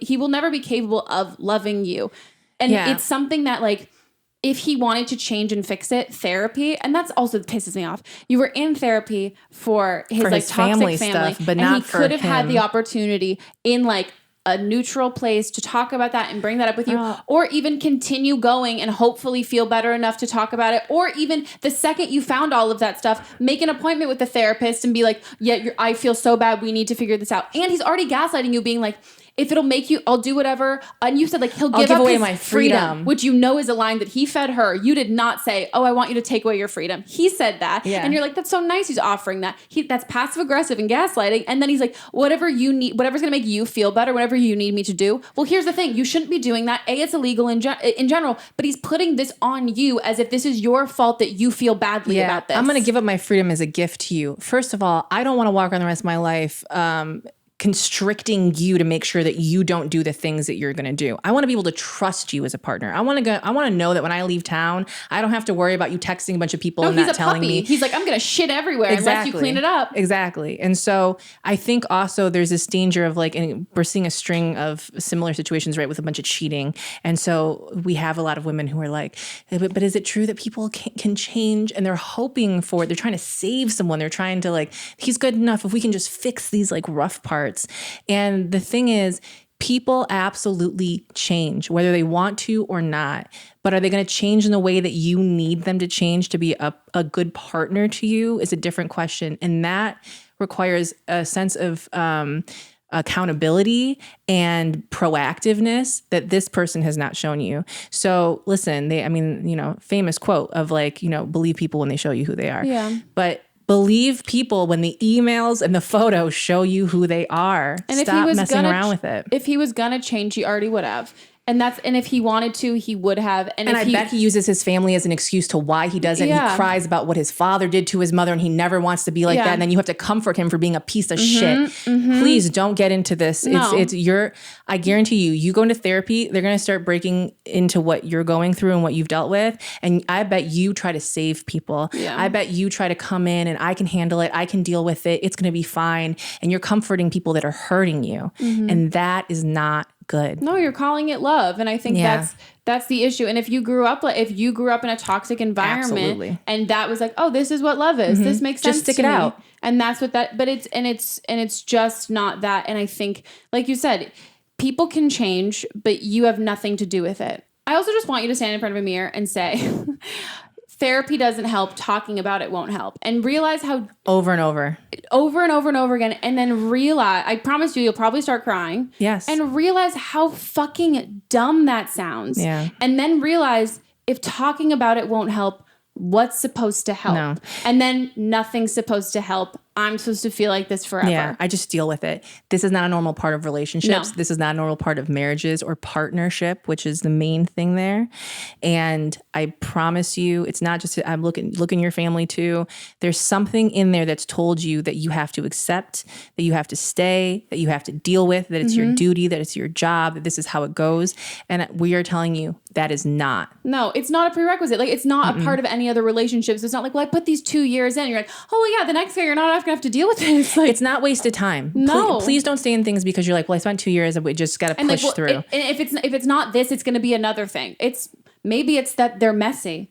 he will never be capable of loving you. And it's something that like, if he wanted to change and fix it, therapy, and that's also pisses me off. You were in therapy for his like toxic family stuff, but and not he for could have had him. the opportunity in like a neutral place to talk about that and bring that up with you, or even continue going and hopefully feel better enough to talk about it. Or even the second you found all of that stuff, make an appointment with the therapist and be like, I feel so bad. We need to figure this out. And he's already gaslighting you, being like, if it'll make you, I'll do whatever. And you said like, he'll give up away his my freedom, which you know is a line that he fed her. You did not say, oh, I want you to take away your freedom. He said that. Yeah. And you're like, that's so nice. He's offering that. That's passive aggressive and gaslighting. And then he's like, whatever you need, whatever's going to make you feel better, whatever you need me to do. Well, here's the thing. You shouldn't be doing that. It's illegal in general, but he's putting this on you as if this is your fault that you feel badly about this. I'm going to give up my freedom as a gift to you. First of all, I don't want to walk around the rest of my life constricting you to make sure that you don't do the things that you're going to do. I want to be able to trust you as a partner. I want to know that when I leave town, I don't have to worry about you texting a bunch of people and not telling me. He's like, I'm going to shit everywhere unless you clean it up. Exactly. And so I think also there's this danger of like, and we're seeing a string of similar situations, right, with a bunch of cheating. And so we have a lot of women who are like, but is it true that people can change? And they're hoping for it. They're trying to save someone. They're trying to like, he's good enough if we can just fix these like rough parts. And the thing is, People absolutely change, whether they want to or not. But are they going to change in the way that you need them to change to be a good partner to you is a different question. And that requires a sense of accountability and proactiveness that this person has not shown you. So listen, famous quote of like, believe people when they show you who they are. Yeah. But believe people when the emails and the photos show you who they are. And stop messing around with it. If he was gonna change, he already would have. And if he wanted to, he would have. And I bet he uses his family as an excuse to why he doesn't. Yeah. He cries about what his father did to his mother and he never wants to be like that. And then you have to comfort him for being a piece of shit. Please don't get into this. No. I guarantee you go into therapy, they're going to start breaking into what you're going through and what you've dealt with. And I bet you try to save people. Yeah. I bet you try to come in and I can handle it. I can deal with it. It's going to be fine. And you're comforting people that are hurting you. And that is not good. No, you're calling it love. And I think that's the issue. And if you grew up in a toxic environment Absolutely. and that was like, oh, this is what love is. This makes sense. Just stick to it me. out. And that's what that, but it's just not that. And I think, like you said, people can change, but you have nothing to do with it. I also just want you to stand in front of a mirror and say, therapy doesn't help. Talking about it won't help. And realize how over and over and over again. And then realize, I promise you'll probably start crying. Yes. And realize how fucking dumb that sounds. Yeah. And then realize if talking about it won't help, what's supposed to help? No. And then nothing's supposed to help. I'm supposed to feel like this forever. Yeah, I just deal with it. This is not a normal part of relationships. No. This is not a normal part of marriages or partnership, which is the main thing there. And I promise you, it's not just, I'm looking your family too. There's something in there that's told you that you have to accept, that you have to stay, that you have to deal with, that it's your duty, that it's your job, that this is how it goes. And we are telling you that is not. No, it's not a prerequisite. Like, it's not a part of any other relationships. It's not like, well, I put these 2 years in. You're like, oh, yeah, the next year you're not going to have to deal with this. Like, it's not wasted time. No. Please don't stay in things because you're like, well, I spent 2 years and we just got to push through. And if it's not this, it's going to be another thing. Maybe it's that they're messy.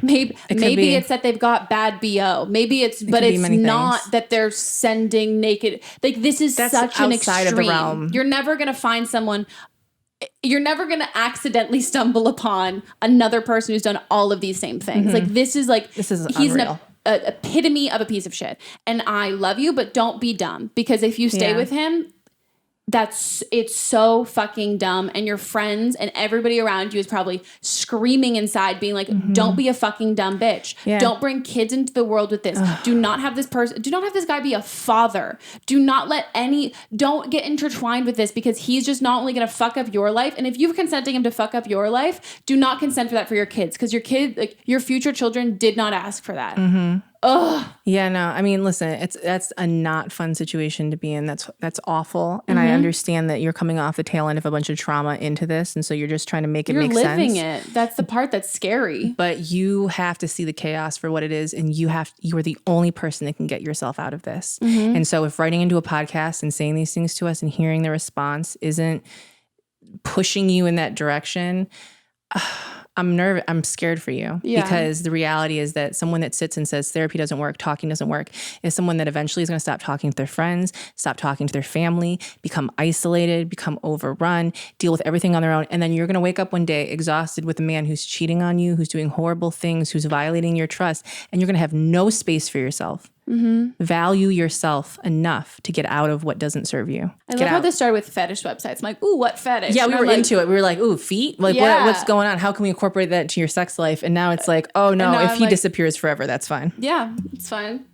maybe it's that they've got bad BO. Maybe it's not that they're sending naked. Like, this is That's such an outside extreme. of the realm. You're never going to find someone. You're never going to accidentally stumble upon another person who's done all of these same things. Like, this is he's unreal. an epitome of a piece of shit. And I love you, but don't be dumb, because if you stay with him, it's so fucking dumb. And your friends and everybody around you is probably screaming inside, being like, don't be a fucking dumb bitch. Yeah. Don't bring kids into the world with this. Do not have this guy be a father. Don't get intertwined with this, because he's just not only going to fuck up your life. And if you're consenting him to fuck up your life, do not consent for that for your kids. Because your future children did not ask for that. Ugh. Yeah, no. I mean, listen, that's a not fun situation to be in. That's awful. And I understand that you're coming off the tail end of a bunch of trauma into this, and so you're just trying to make it make sense. You're living it. That's the part that's scary. But you have to see the chaos for what it is, and you are the only person that can get yourself out of this. And so if writing into a podcast and saying these things to us and hearing the response isn't pushing you in that direction, I'm nervous. I'm scared for you, because the reality is that someone that sits and says therapy doesn't work, talking doesn't work, is someone that eventually is going to stop talking to their friends, stop talking to their family, become isolated, become overrun, deal with everything on their own. And then you're going to wake up one day exhausted with a man who's cheating on you, who's doing horrible things, who's violating your trust. And you're going to have no space for yourself. Value yourself enough to get out of what doesn't serve you. I love how this started with fetish websites. I'm like, ooh, what fetish? Yeah, we were into it. We were like, ooh, feet? Like, what's going on? How can we incorporate that into your sex life? And now it's like, oh no, if he disappears forever, that's fine. Yeah, it's fine.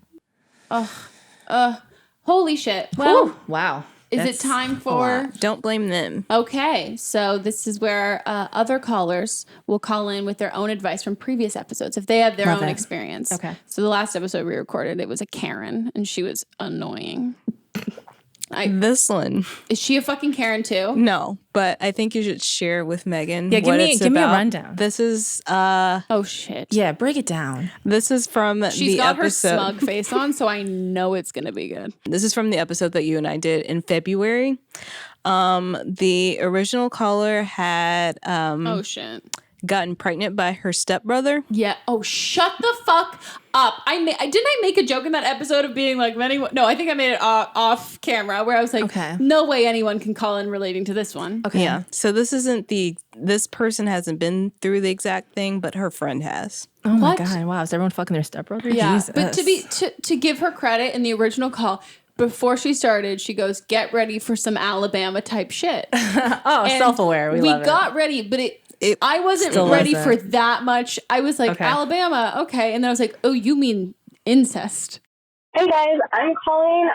Holy shit. Well, wow. Is it time for... Don't blame them. Okay, so this is where other callers will call in with their own advice from previous episodes if they have their own experience. Okay. So the last episode we recorded, it was a Karen, and she was annoying. This one. Is she a fucking Karen too? No, but I think you should share with Megan. Yeah, give me a rundown. This is oh shit. Yeah, break it down. This is from She's the got episode. her smug face on, so I know it's gonna be good. This is from the episode that you and I did in February. The original caller had oh shit. gotten pregnant by her stepbrother. Yeah. Oh, shut the fuck up. Didn't I make a joke in that episode of being like, no, I think I made it off camera where I was like, no way anyone can call in relating to this one. Okay. Yeah. So this person hasn't been through the exact thing, but her friend has. Oh my God. Wow. Is everyone fucking their stepbrother? Yeah. Jesus. But to give her credit in the original call, before she started, she goes, get ready for some Alabama type shit. Self-aware. We love it. got ready, but I wasn't ready for that much. I was like, Alabama, okay. And then I was like, oh, you mean incest. Hey guys, I'm calling,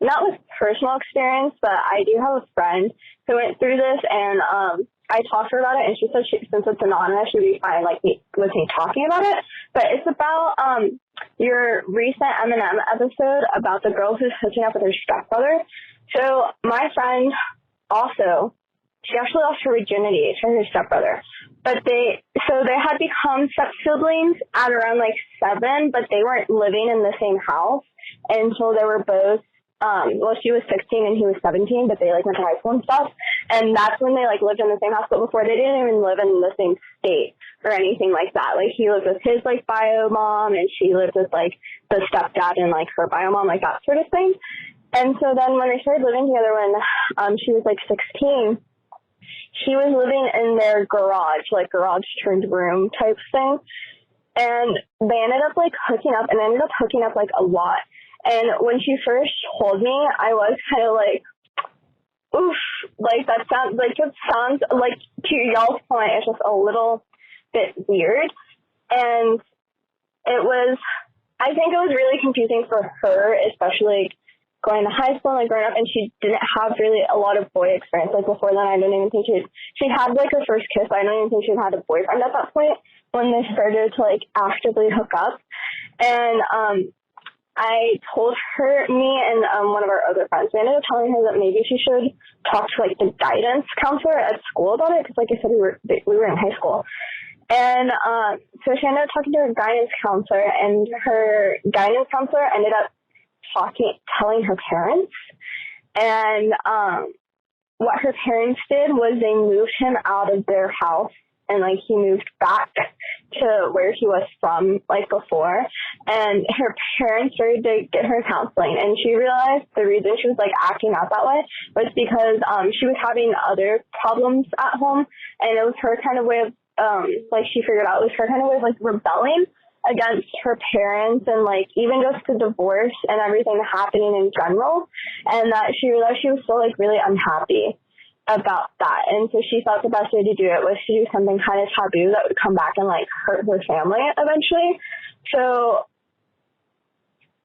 not with personal experience, but I do have a friend who went through this, and I talked to her about it, and she said since it's anonymous, she'd be fine with me talking about it. But it's about your recent M&M episode about the girl who's hooking up with her stepbrother. So my friend also, she actually lost her virginity to her stepbrother. But they had become step-siblings at around 7, but they weren't living in the same house until they were both, she was 16 and he was 17, but they went to high school and stuff. And that's when they lived in the same house. But before, they didn't even live in the same state or anything like that. He lived with his bio mom, and she lived with the stepdad and her bio mom, that sort of thing. And so then when they started living together, when she was 16, she was living in their garage, garage turned room type thing. And they ended up hooking up, and ended up hooking up a lot. And when she first told me, I was kind of oof, that sounds it sounds to y'all's point, it's just a little bit weird. And I think it was really confusing for her, especially going to high school and growing up, and she didn't have really a lot of boy experience. Before then, I don't even think she had her first kiss, but I don't even think she had a boyfriend at that point when they started to actively hook up. And I told her, me and one of our other friends, we ended up telling her that maybe she should talk to the guidance counselor at school about it, because I said, we were in high school. And so she ended up talking to her guidance counselor, and her guidance counselor ended up telling her parents. And what her parents did was they moved him out of their house, and he moved back to where he was from before. And her parents started to get her counseling, and she realized the reason she was acting out that way was because she was having other problems at home, and it was her kind of way of she figured out it was her kind of way of rebelling against her parents, and even just the divorce and everything happening in general. And that she realized she was still really unhappy about that. And so she thought the best way to do it was to do something kind of taboo that would come back and hurt her family eventually. So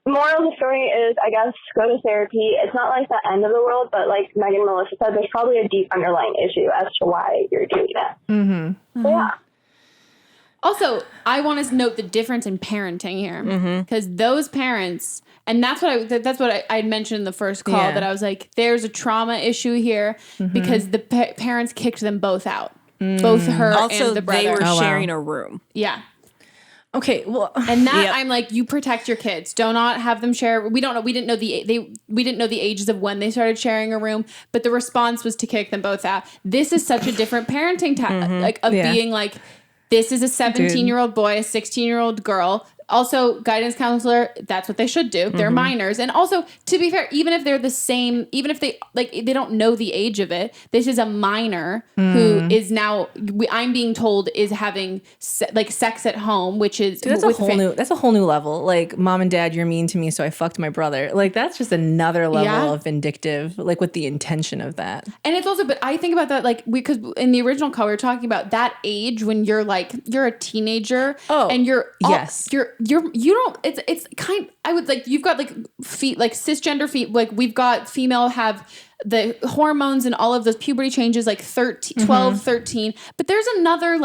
moral of the story is, I guess, go to therapy. It's not the end of the world, but Megan and Melissa said, there's probably a deep underlying issue as to why you're doing it. Mm-hmm. So, yeah. Also, I want to note the difference in parenting here, because those parents, and that's what I mentioned in the first call, that I was there's a trauma issue here because the parents kicked them both out, both her and the brother. Also, they were sharing a room. Yeah. Okay, well, and that I'm you protect your kids. Do not have them share. We don't know. We didn't know the ages of when they started sharing a room, but the response was to kick them both out. This is such a different parenting being this is a 17-year-old boy, a 16-year-old girl. Also, guidance counselor, that's what they should do. They're minors. And also, to be fair, even if they're the same, even if they they don't know the age of it, this is a minor who is now, I'm being told, is having sex at home, which is... Dude, that's a whole new level. Mom and dad, you're mean to me, so I fucked my brother. That's just another level of vindictive, with the intention of that. And it's also, but I think about that, because in the original call, we were talking about that age when you're you're a teenager and you're it's kind, I would you've got feet, cisgender feet, we've got female have the hormones and all of those puberty changes 12, 13, but there's another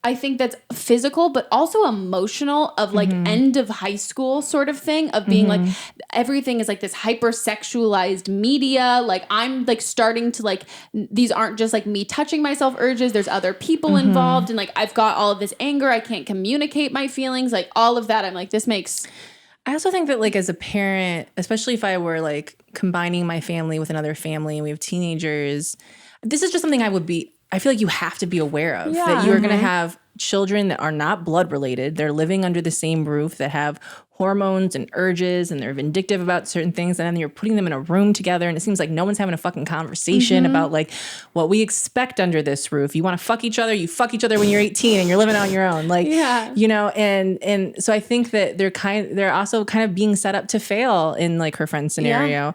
I think that's physical, but also emotional of end of high school sort of thing of being everything is this hypersexualized media. I'm starting to these aren't just me touching myself urges. There's other people involved, and I've got all of this anger. I can't communicate my feelings. All of that. I'm this makes. I also think that as a parent, especially if I were combining my family with another family and we have teenagers, this is just something I would be I feel like you have to be aware of that you are going to have children that are not blood related. They're living under the same roof, that have hormones and urges, and they're vindictive about certain things. And then you're putting them in a room together, and it seems like no one's having a fucking conversation about like what we expect under this roof. You want to fuck each other, you fuck each other when you're 18 and you're living on your own. Like, you know, and so I think that they're also kind of being set up to fail in like her friend's scenario.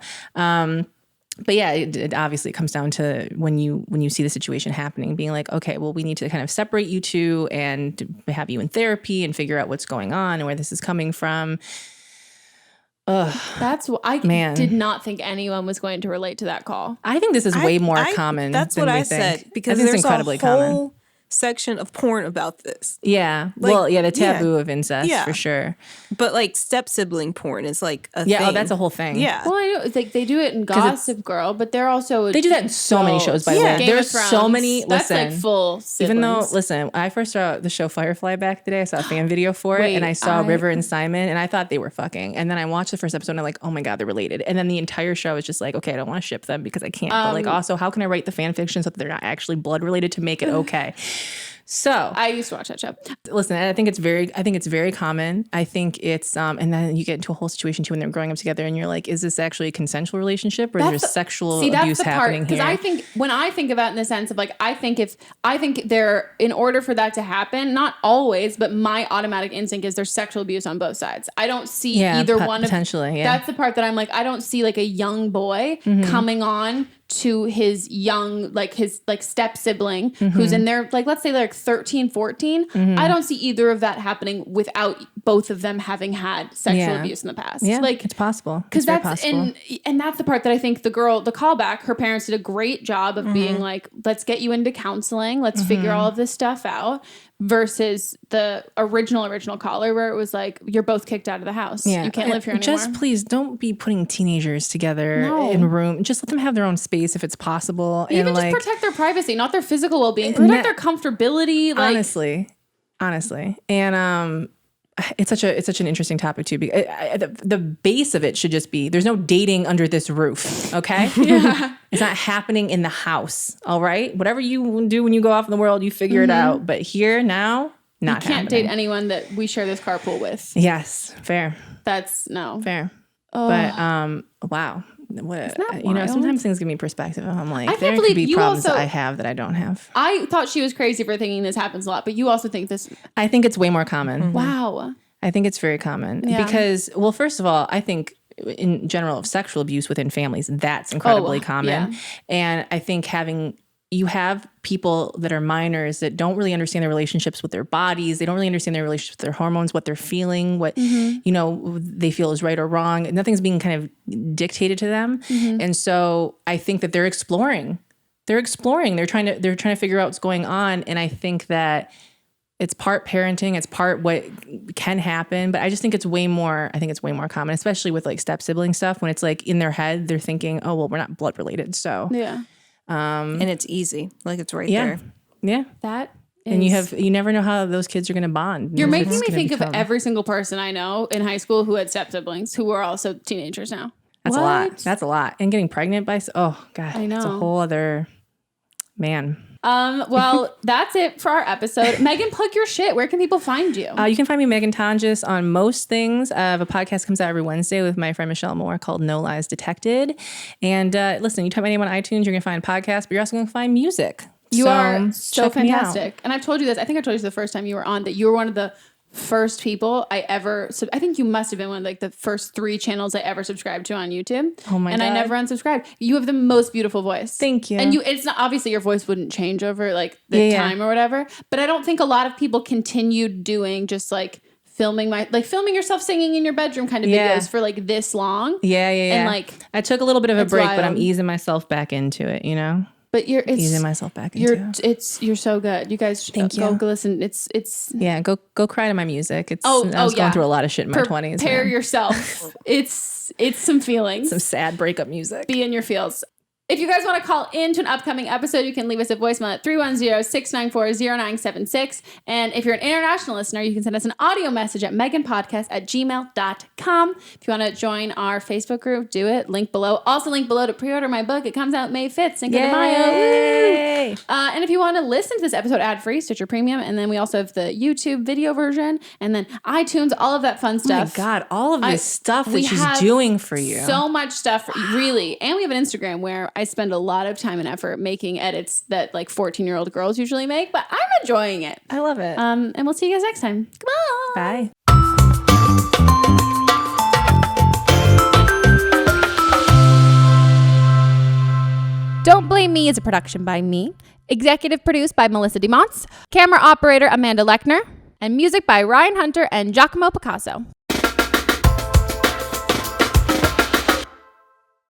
But yeah, it obviously comes down to when you see the situation happening, being like, okay, well, we need to kind of separate you two and have you in therapy and figure out what's going on and where this is coming from. That's what I did not think anyone was going to relate to that call. I think this is way more common. That's than what we I think. said, because I think there's it's incredibly a whole common section of porn about this. Yeah. Like, well, yeah, the taboo of incest for sure. But like step-sibling porn is like a thing. Oh, that's a whole thing. Yeah. Well, I know it's like they do it in Gossip Girl, but they're also they do that in so many shows. By the way, there's so many. That's listen, like full siblings. Even though, listen, when I first saw the show Firefly back in the day, I saw a fan video for it, and I saw River and Simon, and I thought they were fucking. And then I watched the first episode, and I'm like, oh my god, they're related. And then the entire show is just like, okay, I don't want to ship them because I can't. But like, also, how can I write the fan fiction so that they're not actually blood related to make it okay? So I used to watch that show. Listen, I think it's very common. I think it's and then you get into a whole situation too when they're growing up together, and you're like, is this actually a consensual relationship, or is there sexual abuse happening here? Because I think when I think about it in the sense of like, I think they're, in order for that to happen, not always, but my automatic instinct is there's sexual abuse on both sides. I don't see either one potentially. That's the part that I'm like, I don't see like a young boy coming on to his young, like his like step sibling who's in there, like let's say they're like 13, 14. I don't see either of that happening without both of them having had sexual abuse in the past. Yeah, like it's possible. Because and that's the part that I think the callback, her parents did a great job of being like, let's get you into counseling. Let's figure all of this stuff out. Versus the original caller where it was like, you're both kicked out of the house. You can't live here anymore. Just please don't be putting teenagers together in a room. Just let them have their own space if it's possible. Even and just like, protect their privacy, not their physical well-being. Protect their comfortability. Like, honestly. And it's such an interesting topic too. Because the base of it should just be, there's no dating under this roof. Okay. It's not happening in the house. All right. Whatever you do when you go off in the world, you figure it out. But here now, not happening. You can't date anyone that we share this carpool with. Yes. Fair. That's no. Fair. But wow. What, you know, sometimes things give me perspective. I'm like, there could be problems that I have that I don't have. I thought she was crazy for thinking this happens a lot, but you also think this. I think it's way more common. Wow. I think it's very common because, well, first of all, I think in general of sexual abuse within families, that's incredibly common. And I think you have people that are minors that don't really understand their relationships with their bodies. They don't really understand their relationships with their hormones, what they're feeling, what, you know, they feel is right or wrong. Nothing's being kind of dictated to them. And so I think that they're exploring. They're trying to figure out what's going on. And I think that it's part parenting, it's part what can happen, but I just think it's way more common, especially with like step sibling stuff, when it's like in their head, they're thinking, oh, well, we're not blood related. So and it's easy. Like it's right there. Yeah. That is, and you never know how those kids are going to bond. You're making me think of every single person I know in high school who had step siblings who are also teenagers now. That's a lot. That's a lot. And getting pregnant by, oh God, I know. It's a whole other, man. Well, that's it for our episode. Megan, plug your shit. Where can people find you? You can find me Meghan Tonjes on most things. I have a podcast comes out every Wednesday with my friend Michelle Moore called No Lies Detected. And listen, you type my name on iTunes, you're going to find podcasts, but you're also going to find music. You are so fantastic. And I've told you this. I think I told you the first time you were on that you were one of the first people I think you must have been one of like the first 3 channels I ever subscribed to on YouTube. Oh my God. And I never unsubscribed. You have the most beautiful voice. Thank you. And it's not, obviously your voice wouldn't change over like the time or whatever, but I don't think a lot of people continued doing just like filming yourself singing in your bedroom kind of videos for like this long. Yeah. And like I took a little bit of a break, wild. but I'm easing myself back into it, you know? But easing myself back into you're so good. You guys go listen. It's go cry to my music. I was going through a lot of shit in my 20s. Prepare yourself. It's some feelings. Some sad breakup music. Be in your feels. If you guys want to call into an upcoming episode, you can leave us a voicemail at 310-694-0976. And if you're an international listener, you can send us an audio message at meghanpodcast@gmail.com. If you want to join our Facebook group, do it. Link below. Also, link below to pre-order my book. It comes out May 5th. Cinco de Mayo. Woo! And if you want to listen to this episode ad-free, Stitcher Premium. And then we also have the YouTube video version. And then iTunes, all of that fun stuff. Oh my God, all of this stuff that she's doing for you. So much stuff, really. And we have an Instagram where I spend a lot of time and effort making edits that like 14-year-old girls usually make, but I'm enjoying it. I love it. And we'll see you guys next time. Goodbye. Bye. Don't Blame Me is a production by me. Executive produced by Melissa DeMonts. Camera operator Amanda Lechner. And music by Ryan Hunter and Giacomo Picasso.